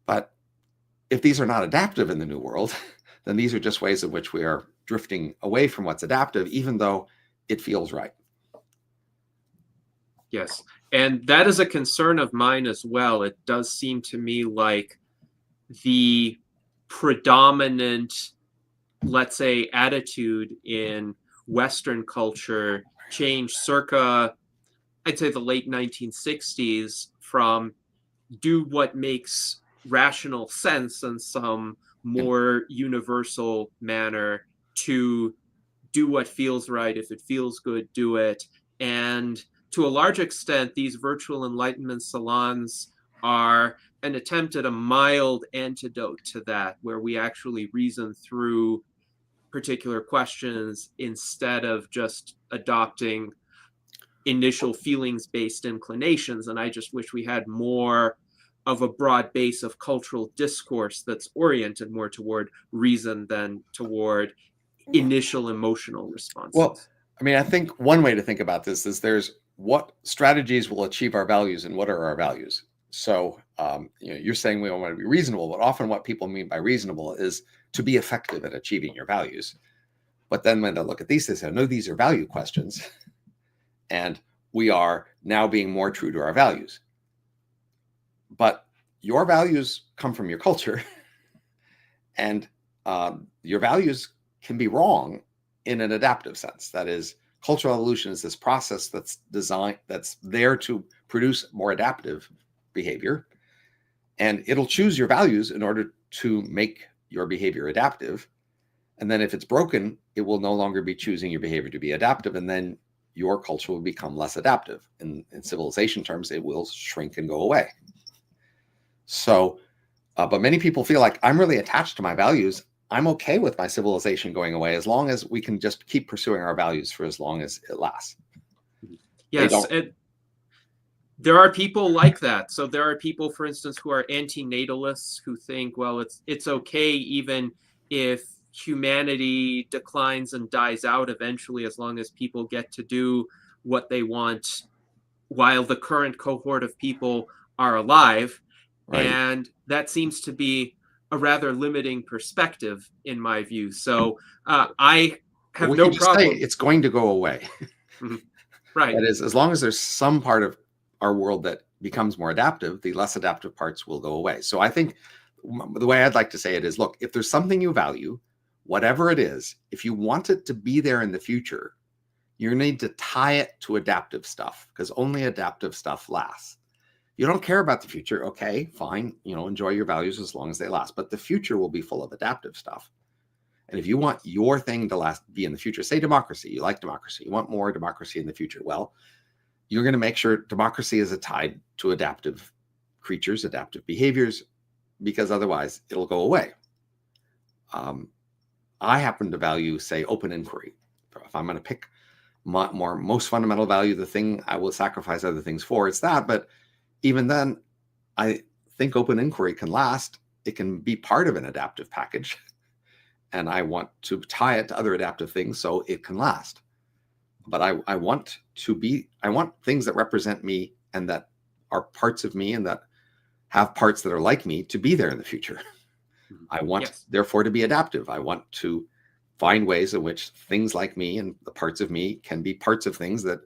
But if these are not adaptive in the new world, then these are just ways in which we are drifting away from what's adaptive, even though it feels right. Yes, and that is a concern of mine as well. It does seem to me like the predominant, let's say, attitude in Western culture changed circa, I'd say, the late 1960s from do what makes rational sense in some more universal manner to do what feels right. If it feels good, do it. And to a large extent, these virtual enlightenment salons are an attempt at a mild antidote to that, where we actually reason through particular questions instead of just adopting initial feelings-based inclinations. And I just wish we had more of a broad base of cultural discourse that's oriented more toward reason than toward initial emotional responses. Well, I mean, I think one way to think about this is there's what strategies will achieve our values and what are our values. So, you're saying we want to be reasonable, but often what people mean by reasonable is to be effective at achieving your values. But then when they look at these, they say, no, these are value questions. And we are now being more true to our values. But your values come from your culture. And your values can be wrong in an adaptive sense. That is, cultural evolution is this process that's designed, that's there to produce more adaptive behavior. And it'll choose your values in order to make your behavior adaptive. And then if it's broken, it will no longer be choosing your behavior to be adaptive. And then your culture will become less adaptive. In civilization terms, it will shrink and go away. So, but many people feel like I'm really attached to my values. I'm okay with my civilization going away as long as we can just keep pursuing our values for as long as it lasts. Yes, there are people like that. So there are people, for instance, who are anti-natalists who think, well, it's okay even if humanity declines and dies out eventually, as long as people get to do what they want while the current cohort of people are alive. Right. And that seems to be a rather limiting perspective in my view. So I have no problem. Say it's going to go away. Right. That is, as long as there's some part of our world that becomes more adaptive, the less adaptive parts will go away. So I think the way I'd like to say it is, look, if there's something you value, whatever it is, if you want it to be there in the future, you need to tie it to adaptive stuff, because only adaptive stuff lasts. You don't care about the future, okay, fine, enjoy your values as long as they last, but the future will be full of adaptive stuff. And if you want your thing to be in the future, say democracy, you like democracy, you want more democracy in the future, well, you're going to make sure democracy is tied to adaptive creatures, adaptive behaviors, because otherwise it'll go away. I happen to value, say, open inquiry. If I'm going to pick most fundamental value, the thing I will sacrifice other things for, it's that. But even then, I think open inquiry can last. It can be part of an adaptive package. And I want to tie it to other adaptive things so it can last. But I want things that represent me and that are parts of me and that have parts that are like me to be there in the future. I want, therefore, to be adaptive. I want to find ways in which things like me and the parts of me can be parts of things that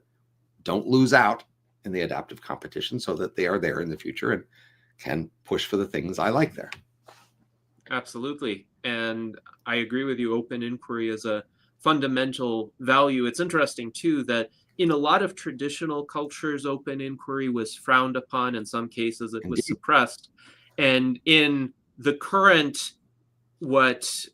don't lose out in the adaptive competition, so that they are there in the future and can push for the things I like there. Absolutely. And I agree with you. Open inquiry is a fundamental value. It's interesting, too, that in a lot of traditional cultures, open inquiry was frowned upon. In some cases, it was suppressed. And in the current, what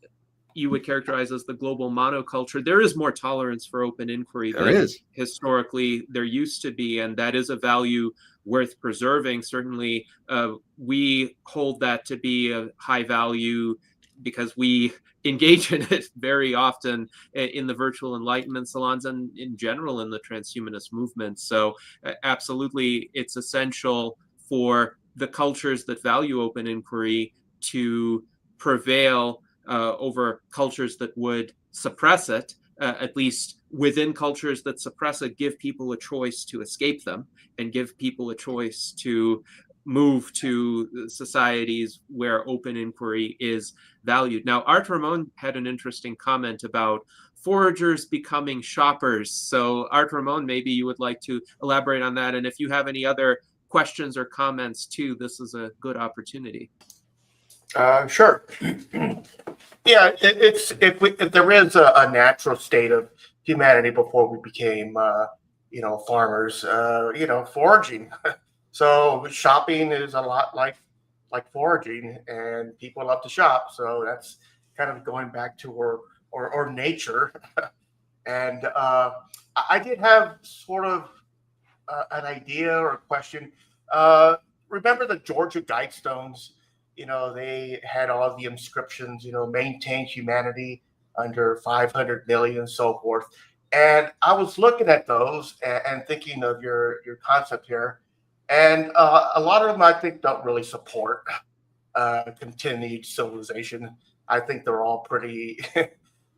you would characterize as the global monoculture, there is more tolerance for open inquiry than historically there used to be. And that is a value worth preserving. Certainly, we hold that to be a high value because we engage in it very often in the virtual Enlightenment salons and in general in the transhumanist movement. So absolutely, it's essential for the cultures that value open inquiry to prevail over cultures that would suppress it, at least within cultures that suppress it, give people a choice to escape them and give people a choice to move to societies where open inquiry is valued. Now, Art Ramon had an interesting comment about foragers becoming shoppers. So, Art Ramon, maybe you would like to elaborate on that. And if you have any other questions or comments too, this is a good opportunity. Sure. Yeah, if there is a natural state of humanity before we became, farmers, foraging. So shopping is a lot like foraging, and people love to shop. So that's kind of going back to or nature. And I did have sort of an idea or a question. Remember the Georgia Guidestones? They had all the inscriptions, maintain humanity under 500 million, so forth. And I was looking at those and thinking of your concept here. And a lot of them, I think, don't really support continued civilization. I think they're all pretty,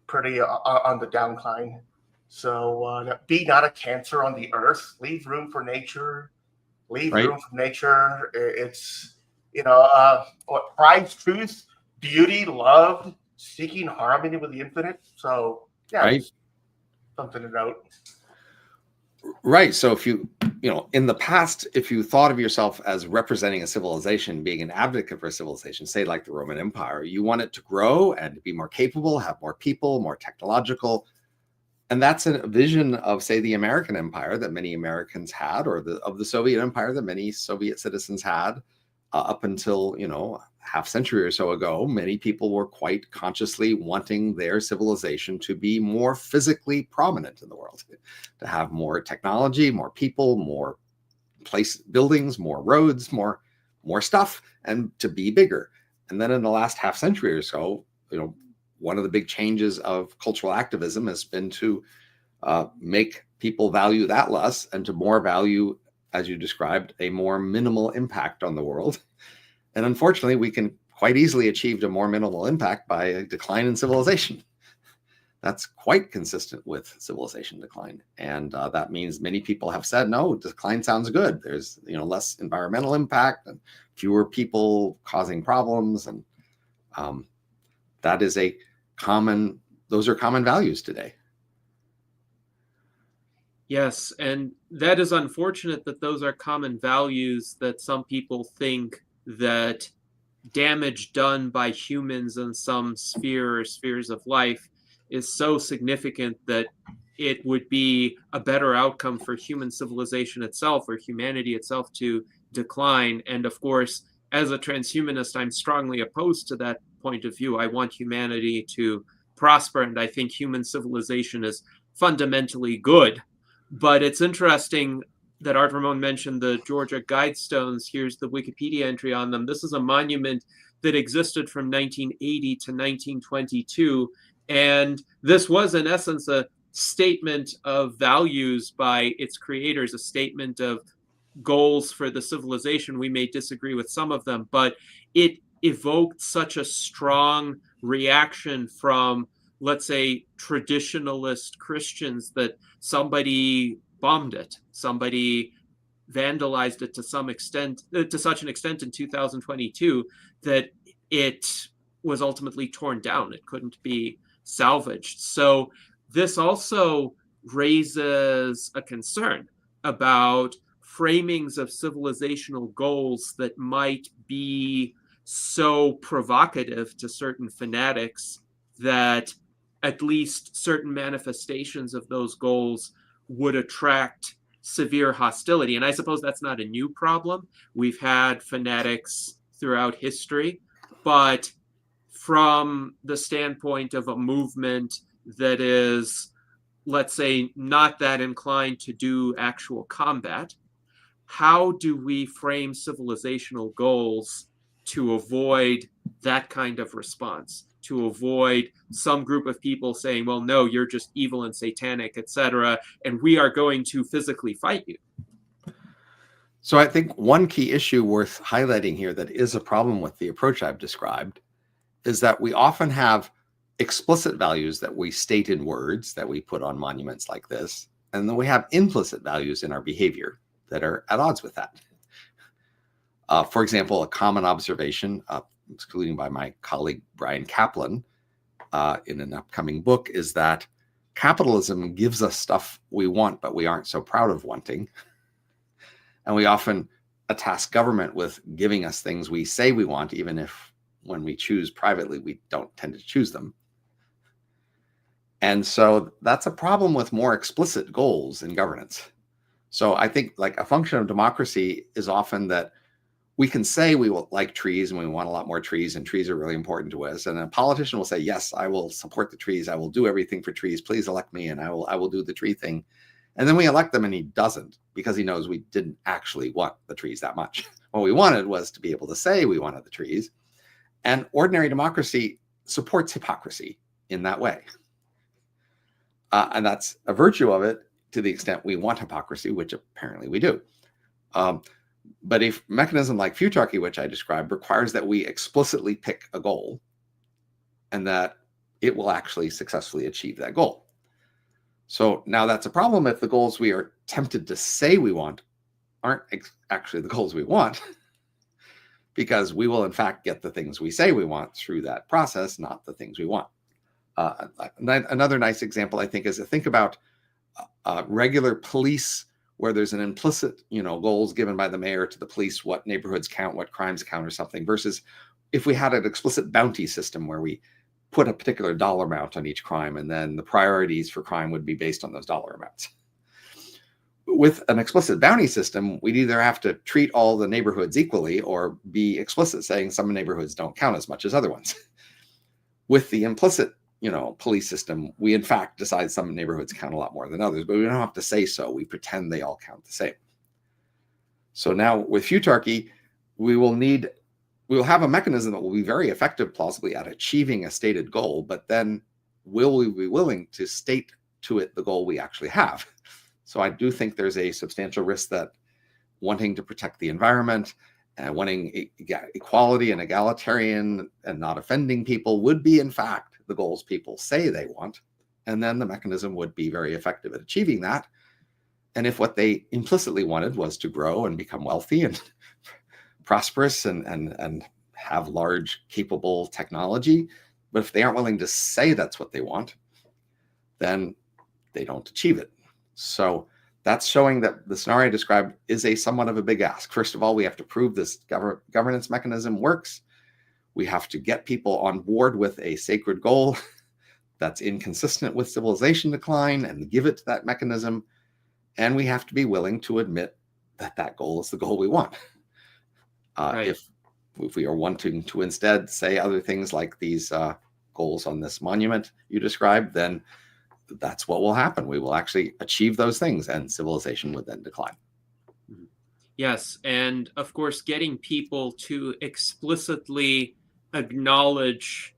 pretty on the downcline. So be not a cancer on the earth. Leave room for nature. Leave Right. room for nature. It's what prize, truth, beauty, love, seeking harmony with the infinite. So yeah, Right. something to note. Right. So if in the past, if you thought of yourself as representing a civilization, being an advocate for a civilization, say like the Roman Empire, you want it to grow and to be more capable, have more people, more technological. And that's a vision of, say, the American Empire that many Americans had, or of the Soviet Empire that many Soviet citizens had. Up until, half century or so ago, many people were quite consciously wanting their civilization to be more physically prominent in the world, to have more technology, more people, more buildings, more roads, more stuff, and to be bigger. And then in the last half century or so, one of the big changes of cultural activism has been to make people value that less and to more value, as you described, a more minimal impact on the world. And unfortunately, we can quite easily achieve a more minimal impact by a decline in civilization. That's quite consistent with civilization decline. And that means many people have said, no, decline sounds good. There's less environmental impact and fewer people causing problems. And that is those are common values today. Yes, and that is unfortunate that those are common values, that some people think that damage done by humans in some sphere or spheres of life is so significant that it would be a better outcome for human civilization itself or humanity itself to decline. And of course, as a transhumanist, I'm strongly opposed to that point of view. I want humanity to prosper, and I think human civilization is fundamentally good. But it's interesting that Art Ramon mentioned the Georgia Guidestones. Here's the Wikipedia entry on them. This is a monument that existed from 1980 to 1922. And this was, in essence, a statement of values by its creators, a statement of goals for the civilization. We may disagree with some of them, but it evoked such a strong reaction from, let's say, traditionalist Christians that somebody bombed it, somebody vandalized it to some extent, to such an extent in 2022 that it was ultimately torn down. It couldn't be salvaged. So this also raises a concern about framings of civilizational goals that might be so provocative to certain fanatics that at least certain manifestations of those goals would attract severe hostility. And I suppose that's not a new problem. We've had fanatics throughout history, but from the standpoint of a movement that is, let's say, not that inclined to do actual combat, how do we frame civilizational goals to avoid that kind of response, to avoid some group of people saying, well, no, you're just evil and satanic, etc., and we are going to physically fight you. So I think one key issue worth highlighting here that is a problem with the approach I've described is that we often have explicit values that we state in words that we put on monuments like this, and then we have implicit values in our behavior that are at odds with that. For example, a common observation, including by my colleague Brian Kaplan in an upcoming book, is that capitalism gives us stuff we want, but we aren't so proud of wanting. And we often task government with giving us things we say we want, even if when we choose privately, we don't tend to choose them. And so that's a problem with more explicit goals in governance. So I think like a function of democracy is often that we can say we will like trees and we want a lot more trees and trees are really important to us. And a politician will say, yes, I will support the trees. I will do everything for trees. Please elect me and I will do the tree thing. And then we elect them and he doesn't because he knows we didn't actually want the trees that much. What we wanted was to be able to say we wanted the trees. And ordinary democracy supports hypocrisy in that way. And that's a virtue of it to the extent we want hypocrisy, which apparently we do. But a mechanism like futarchy, which I described, requires that we explicitly pick a goal and that it will actually successfully achieve that goal. So now that's a problem if the goals we are tempted to say we want aren't actually the goals we want, because we will in fact get the things we say we want through that process, not the things we want. Another nice example, I think, is to think about regular police where there's an implicit, goals given by the mayor to the police, what neighborhoods count, what crimes count or something, versus if we had an explicit bounty system where we put a particular dollar amount on each crime and then the priorities for crime would be based on those dollar amounts. With an explicit bounty system, we'd either have to treat all the neighborhoods equally or be explicit saying some neighborhoods don't count as much as other ones. With the implicit police system, we in fact decide some neighborhoods count a lot more than others, but we don't have to say so. We pretend they all count the same. So now with futarchy, we will have a mechanism that will be very effective, plausibly, at achieving a stated goal, but then will we be willing to state to it the goal we actually have? So I do think there's a substantial risk that wanting to protect the environment and wanting equality and egalitarian and not offending people would be, in fact, the goals people say they want. And then the mechanism would be very effective at achieving that. And if what they implicitly wanted was to grow and become wealthy and prosperous and have large, capable technology, but if they aren't willing to say that's what they want, then they don't achieve it. So that's showing that the scenario I described is somewhat of a big ask. First of all, we have to prove this governance mechanism works. We have to get people on board with a sacred goal that's inconsistent with civilization decline and give it to that mechanism. And we have to be willing to admit that that goal is the goal we want. Right. If we are wanting to instead say other things like these goals on this monument you described, then that's what will happen. We will actually achieve those things and civilization would then decline. Yes, and of course, getting people to explicitly acknowledge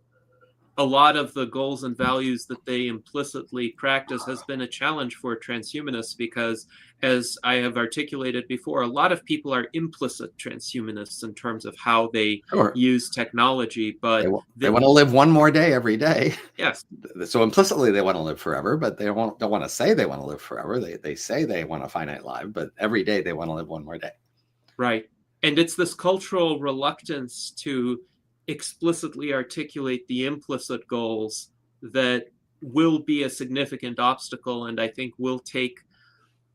a lot of the goals and values that they implicitly practice has been a challenge for transhumanists because, as I have articulated before, a lot of people are implicit transhumanists in terms of how they use technology, but they want to live one more day every day. Yes. So implicitly they want to live forever, but they don't want to say they want to live forever. They say they want a finite life, but every day they want to live one more day. Right. And it's this cultural reluctance to explicitly articulate the implicit goals that will be a significant obstacle and I think will take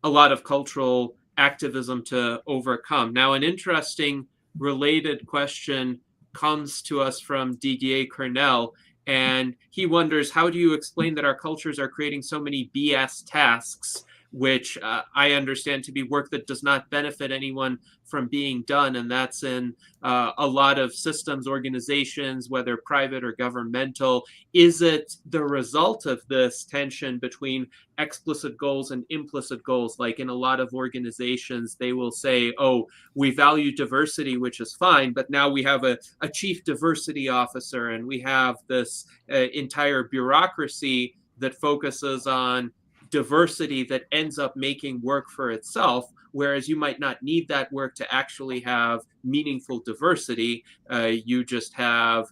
a lot of cultural activism to overcome. Now, an interesting related question comes to us from Didier Cornell, and he wonders, how do you explain that our cultures are creating so many BS tasks which I understand to be work that does not benefit anyone from being done. And that's in a lot of systems organizations, whether private or governmental. Is it the result of this tension between explicit goals and implicit goals? Like in a lot of organizations, they will say, oh, we value diversity, which is fine, but now we have a chief diversity officer, and we have this entire bureaucracy that focuses on diversity that ends up making work for itself, whereas you might not need that work to actually have meaningful diversity. You just have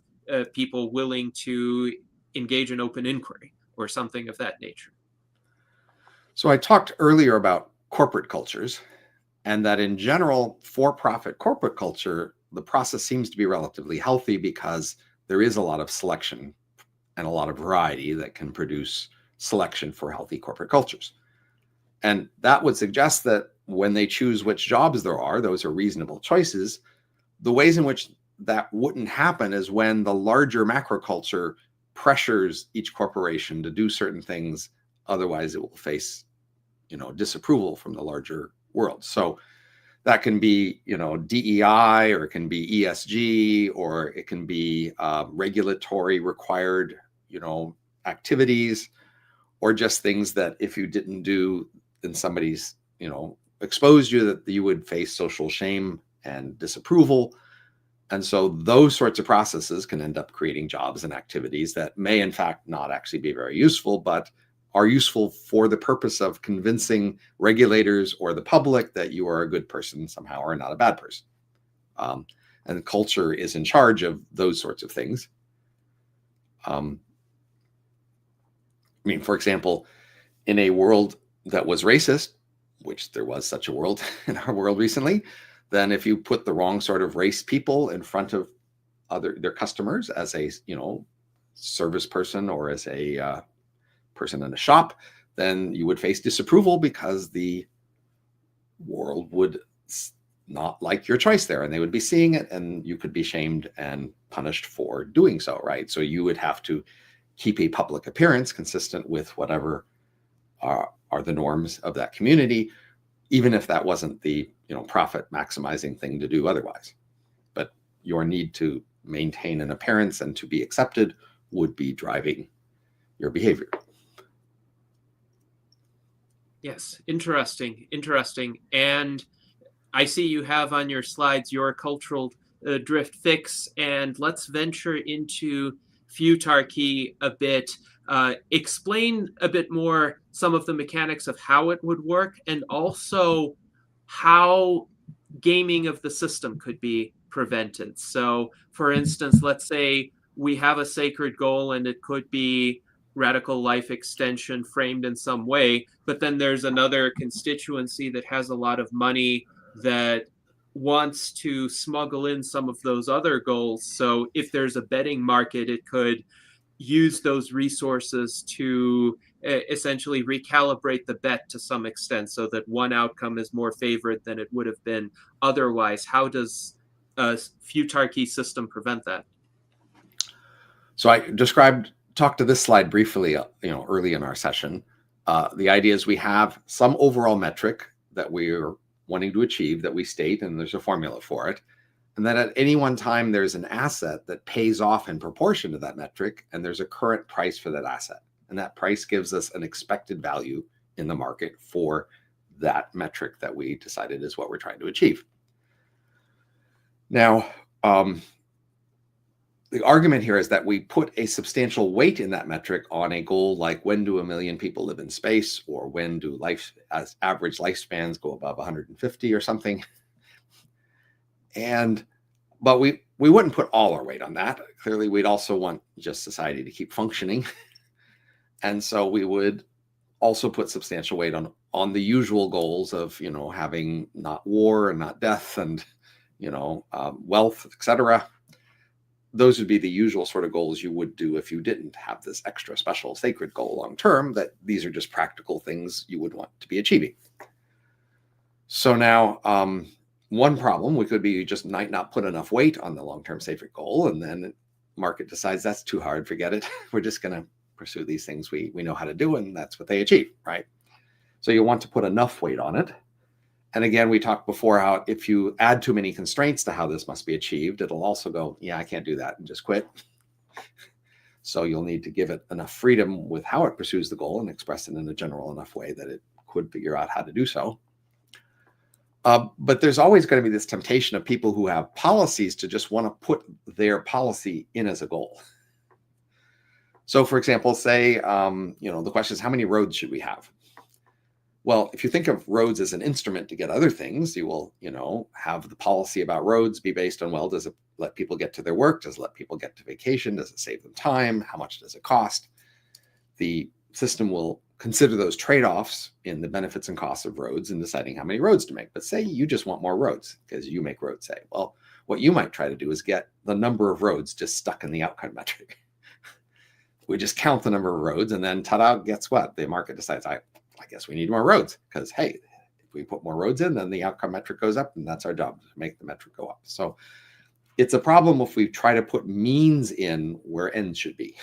people willing to engage in open inquiry or something of that nature. So I talked earlier about corporate cultures, and that in general, for-profit corporate culture, the process seems to be relatively healthy because there is a lot of selection and a lot of variety that can produce selection for healthy corporate cultures. And that would suggest that when they choose which jobs there are, those are reasonable choices. The ways in which that wouldn't happen is when the larger macro culture pressures each corporation to do certain things. Otherwise, it will face, disapproval from the larger world. So that can be, DEI, or it can be ESG, or it can be regulatory required, activities, or just things that if you didn't do, then somebody's, exposed you, that you would face social shame and disapproval. And so those sorts of processes can end up creating jobs and activities that may in fact not actually be very useful, but are useful for the purpose of convincing regulators or the public that you are a good person somehow or not a bad person. And culture is in charge of those sorts of things. For example, in a world that was racist, which there was such a world in our world recently, then if you put the wrong sort of race people in front of their customers as a, service person or as a person in a shop, then you would face disapproval because the world would not like your choice there, and they would be seeing it, and you could be shamed and punished for doing so, right? So you would have to keep a public appearance consistent with whatever are the norms of that community, even if that wasn't the profit maximizing thing to do otherwise. But your need to maintain an appearance and to be accepted would be driving your behavior. Yes, interesting. And I see you have on your slides your cultural drift fix, and let's venture into futarchy a bit. Explain a bit more some of the mechanics of how it would work, and also how gaming of the system could be prevented. So, for instance, let's say we have a sacred goal, and it could be radical life extension framed in some way, but then there's another constituency that has a lot of money that wants to smuggle in some of those other goals. So if there's a betting market, it could use those resources to essentially recalibrate the bet to some extent so that one outcome is more favored than it would have been otherwise. How does a futarchy system prevent that? So I talked to this slide briefly, early in our session. The idea is we have some overall metric that we're wanting to achieve that we state, and there's a formula for it. And then at any one time, there's an asset that pays off in proportion to that metric, and there's a current price for that asset. And that price gives us an expected value in the market for that metric that we decided is what we're trying to achieve. Now, the argument here is that we put a substantial weight in that metric on a goal like when do 1 million people live in space, or when do average lifespans go above 150 or something. But we wouldn't put all our weight on that. Clearly, we'd also want just society to keep functioning. And so we would also put substantial weight on the usual goals of, having not war and not death and, wealth, etc. Those would be the usual sort of goals you would do if you didn't have this extra special sacred goal long term, that these are just practical things you would want to be achieving. So now, one problem could be you just might not put enough weight on the long-term sacred goal, and then the market decides that's too hard, forget it. We're just going to pursue these things we know how to do, and that's what they achieve, right? So you want to put enough weight on it. And again, we talked before how if you add too many constraints to how this must be achieved, it'll also go, yeah, I can't do that, and just quit. So you'll need to give it enough freedom with how it pursues the goal and express it in a general enough way that it could figure out how to do so. But there's always going to be this temptation of people who have policies to just want to put their policy in as a goal. So for example, say, the question is, how many roads should we have? Well, if you think of roads as an instrument to get other things, you will, have the policy about roads be based on, well, does it let people get to their work? Does it let people get to vacation? Does it save them time? How much does it cost? The system will consider those trade-offs in the benefits and costs of roads in deciding how many roads to make. But say you just want more roads because you make roads, say. Well, what you might try to do is get the number of roads just stuck in the outcome metric. We just count the number of roads, and then ta-da, guess what? The market decides, I guess we need more roads because, hey, if we put more roads in, then the outcome metric goes up, and that's our job, to make the metric go up. So it's a problem if we try to put means in where ends should be.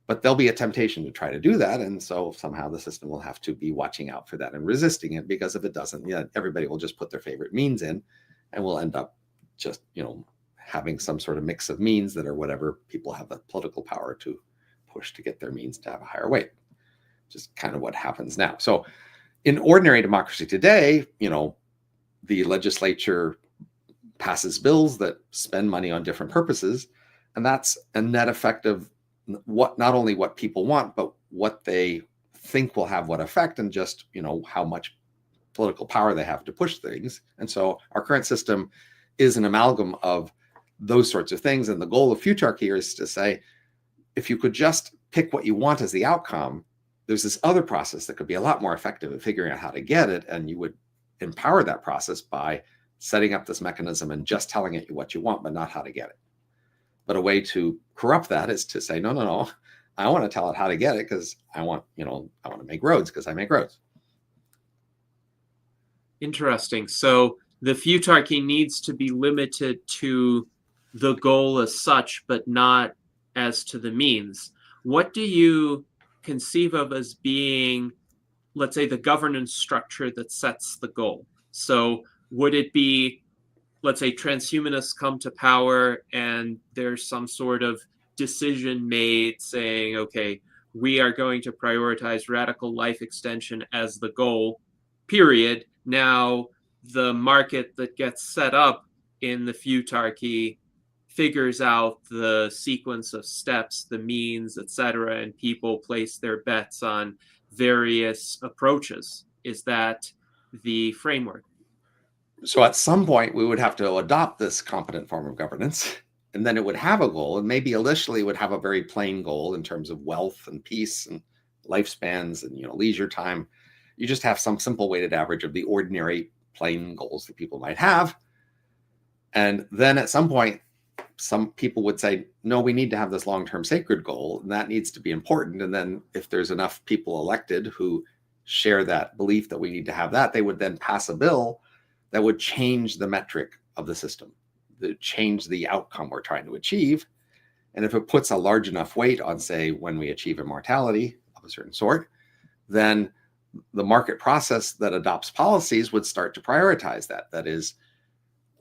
But there'll be a temptation to try to do that, and so somehow the system will have to be watching out for that and resisting it, because if it doesn't, everybody will just put their favorite means in, and we'll end up just, having some sort of mix of means that are whatever people have the political power to push to get their means to have a higher weight. Just kind of what happens now. So in ordinary democracy today, the legislature passes bills that spend money on different purposes, and that's a net effect of not only what people want, but what they think will have what effect, and just, how much political power they have to push things. And so our current system is an amalgam of those sorts of things. And the goal of futarchy is to say, if you could just pick what you want as the outcome, there's this other process that could be a lot more effective at figuring out how to get it. And you would empower that process by setting up this mechanism and just telling it what you want, but not how to get it. But a way to corrupt that is to say, no, I want to tell it how to get it because I want to make roads because I make roads. Interesting. So the futarchy needs to be limited to the goal as such, but not as to the means. What do you conceive of as being, let's say, the governance structure that sets the goal? So would it be, let's say, transhumanists come to power and there's some sort of decision made saying, okay, we are going to prioritize radical life extension as the goal, period. Now the market that gets set up in the futarchy figures out the sequence of steps, the means, etc., and people place their bets on various approaches. Is that the framework? So at some point, we would have to adopt this competent form of governance, and then it would have a goal, and maybe initially would have a very plain goal in terms of wealth and peace and lifespans and leisure time. You just have some simple weighted average of the ordinary plain goals that people might have. And then at some point, some people would say, no, we need to have this long-term sacred goal, and that needs to be important. And then if there's enough people elected who share that belief that we need to have that, they would then pass a bill that would change the metric of the system, that change the outcome we're trying to achieve. And if it puts a large enough weight on, say, when we achieve immortality of a certain sort, then the market process that adopts policies would start to prioritize that. That is,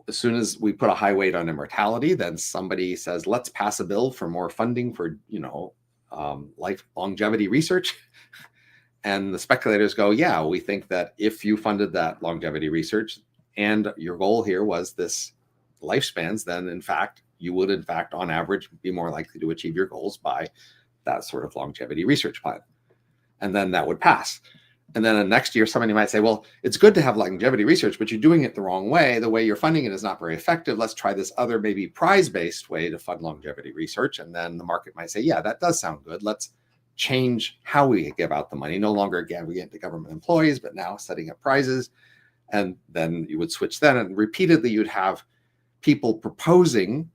as soon as we put a high weight on immortality, then somebody says, let's pass a bill for more funding for, life longevity research. And the speculators go, yeah, we think that if you funded that longevity research and your goal here was this lifespans, then in fact, you would in fact, on average, be more likely to achieve your goals by that sort of longevity research plan. And then that would pass. And then the next year, somebody might say, well, it's good to have longevity research, but you're doing it the wrong way. The way you're funding it is not very effective. Let's try this other, maybe prize-based way to fund longevity research. And then the market might say, yeah, that does sound good. Let's change how we give out the money. No longer giving it to government employees, but now setting up prizes. And then you would switch then. And repeatedly, you'd have people proposing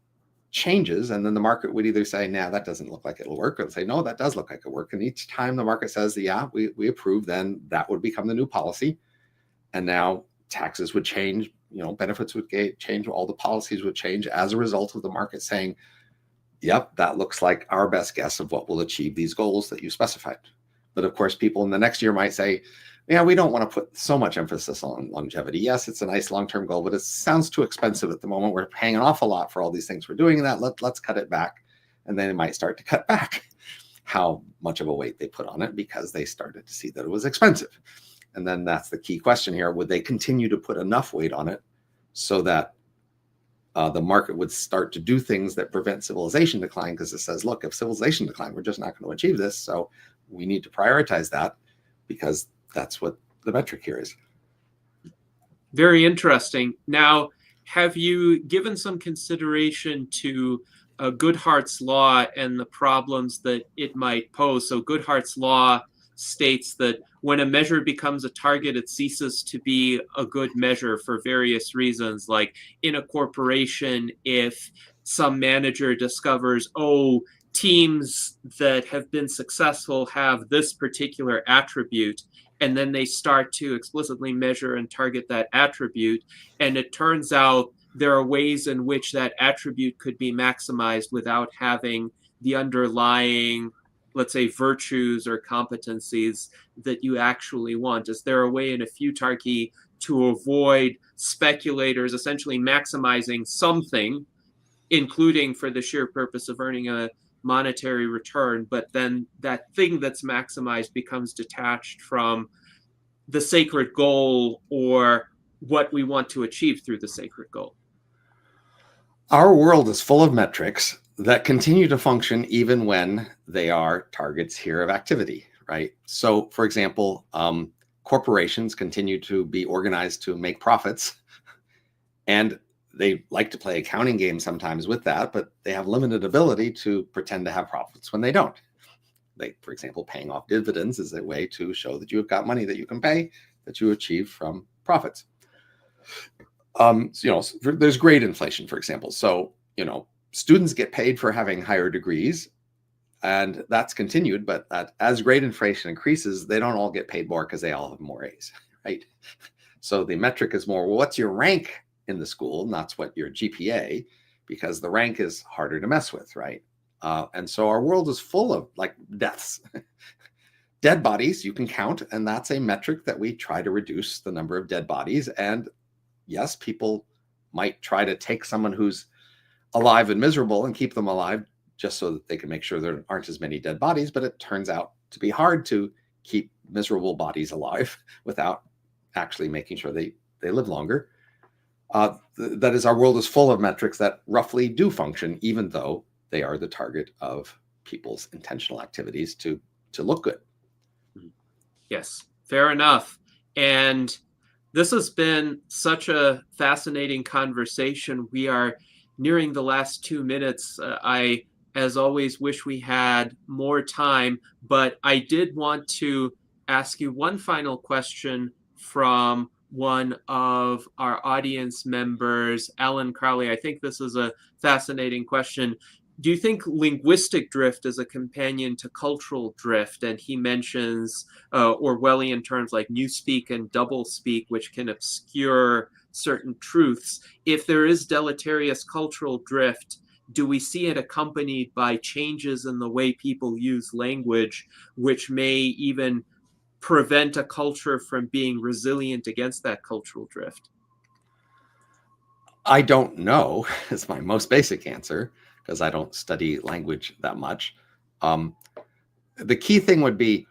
changes, and then the market would either say, nah, that doesn't look like it'll work, or say, no, that does look like it'll work. And each time the market says, yeah, we approve, then that would become the new policy. And now taxes would change, benefits would change, all the policies would change as a result of the market saying, yep, that looks like our best guess of what will achieve these goals that you specified. But of course, people in the next year might say, yeah, we don't want to put so much emphasis on longevity. Yes, it's a nice long-term goal, but it sounds too expensive at the moment. We're paying an awful lot for all these things we're doing, and that let's cut it back. And then they might start to cut back how much of a weight they put on it because they started to see that it was expensive. And then that's the key question here. Would they continue to put enough weight on it so that the market would start to do things that prevent civilization decline? Because it says, look, if civilization decline, we're just not going to achieve this. So we need to prioritize that because that's what the metric here is. Very interesting. Now, have you given some consideration to Goodhart's law and the problems that it might pose? So Goodhart's law states that when a measure becomes a target, it ceases to be a good measure for various reasons. Like in a corporation, if some manager discovers, oh, teams that have been successful have this particular attribute, and then they start to explicitly measure and target that attribute, and it turns out there are ways in which that attribute could be maximized without having the underlying, let's say, virtues or competencies that you actually want. Is there a way in a futarchy to avoid speculators essentially maximizing something, including for the sheer purpose of earning a monetary return, but then that thing that's maximized becomes detached from the sacred goal or what we want to achieve through the sacred goal? Our world is full of metrics that continue to function even when they are targets here of activity, right? So, for example, corporations continue to be organized to make profits, and they like to play accounting games sometimes with that, but they have limited ability to pretend to have profits when they don't. Like, for example, paying off dividends is a way to show that you have got money that you can pay that you achieve from profits. There's grade inflation, for example. So, students get paid for having higher degrees, and that's continued, but as grade inflation increases, they don't all get paid more because they all have more A's, right? So the metric is more, well, what's your rank in the school, not what your GPA, because the rank is harder to mess with, right? And so our world is full of like deaths. Dead bodies you can count, and that's a metric that we try to reduce the number of dead bodies. And yes, people might try to take someone who's alive and miserable and keep them alive just so that they can make sure there aren't as many dead bodies, but it turns out to be hard to keep miserable bodies alive without actually making sure they live longer. That is, our world is full of metrics that roughly do function, even though they are the target of people's intentional activities to look good. Yes, fair enough. And this has been such a fascinating conversation. We are nearing the last 2 minutes. I, as always, wish we had more time, but I did want to ask you one final question from one of our audience members, Alan Crowley. I think this is a fascinating question. Do you think linguistic drift is a companion to cultural drift? And he mentions Orwellian terms like newspeak and doublespeak, which can obscure certain truths. If there is deleterious cultural drift, do we see it accompanied by changes in the way people use language, which may even prevent a culture from being resilient against that cultural drift? I don't know is my most basic answer, because I don't study language that much. The key thing would be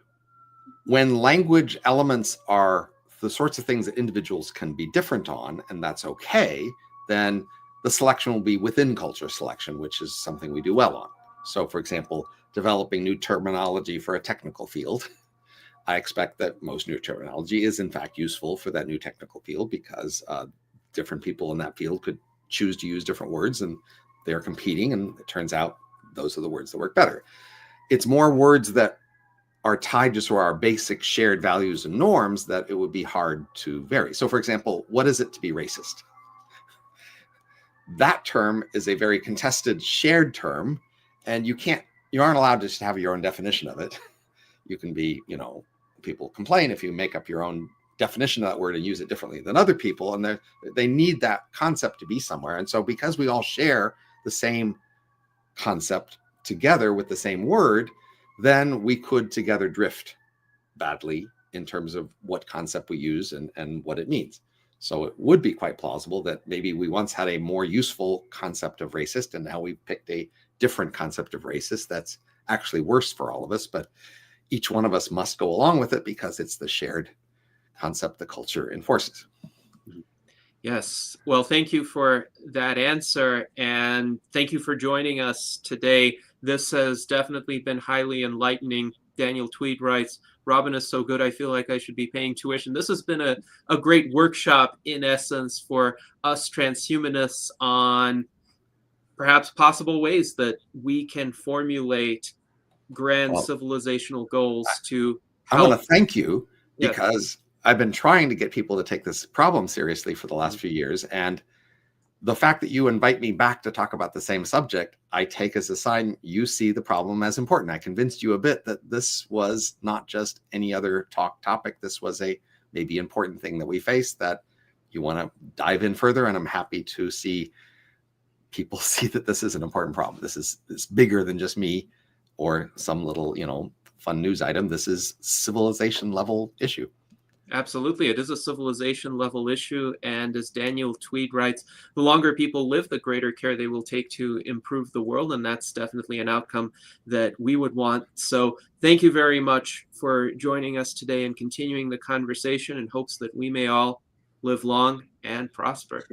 when language elements are the sorts of things that individuals can be different on, and that's okay, then the selection will be within culture selection, which is something we do well on. So, for example, developing new terminology for a technical field. I expect that most new terminology is in fact useful for that new technical field because different people in that field could choose to use different words and they're competing, and it turns out those are the words that work better. It's more words that are tied to sort of our basic shared values and norms that it would be hard to vary. So, for example, what is it to be racist? That term is a very contested shared term, and you aren't allowed to just have your own definition of it. You can be, people complain if you make up your own definition of that word and use it differently than other people, and they need that concept to be somewhere. And so because we all share the same concept together with the same word, then we could together drift badly in terms of what concept we use and what it means. So it would be quite plausible that maybe we once had a more useful concept of racist, and now we've picked a different concept of racist that's actually worse for all of us. But each one of us must go along with it because it's the shared concept the culture enforces. Yes. Well, thank you for that answer, and thank you for joining us today. This has definitely been highly enlightening. Daniel Tweed writes, Robin is so good, I feel like I should be paying tuition. This has been a great workshop, in essence, for us transhumanists on perhaps possible ways that we can formulate grand civilizational goals to I help. want to thank you Yes. because I've been trying to get people to take this problem seriously for the last few years. And the fact that you invite me back to talk about the same subject, I take as a sign you see the problem as important. I convinced you a bit that this was not just any other topic. This was a maybe important thing that we face that you want to dive in further. And I'm happy to see people see that this is an important problem. This is bigger than just me or some little, fun news item. This is civilization level issue. Absolutely. It is a civilization level issue. And as Daniel Tweed writes, the longer people live, the greater care they will take to improve the world. And that's definitely an outcome that we would want. So thank you very much for joining us today and continuing the conversation in hopes that we may all live long and prosper.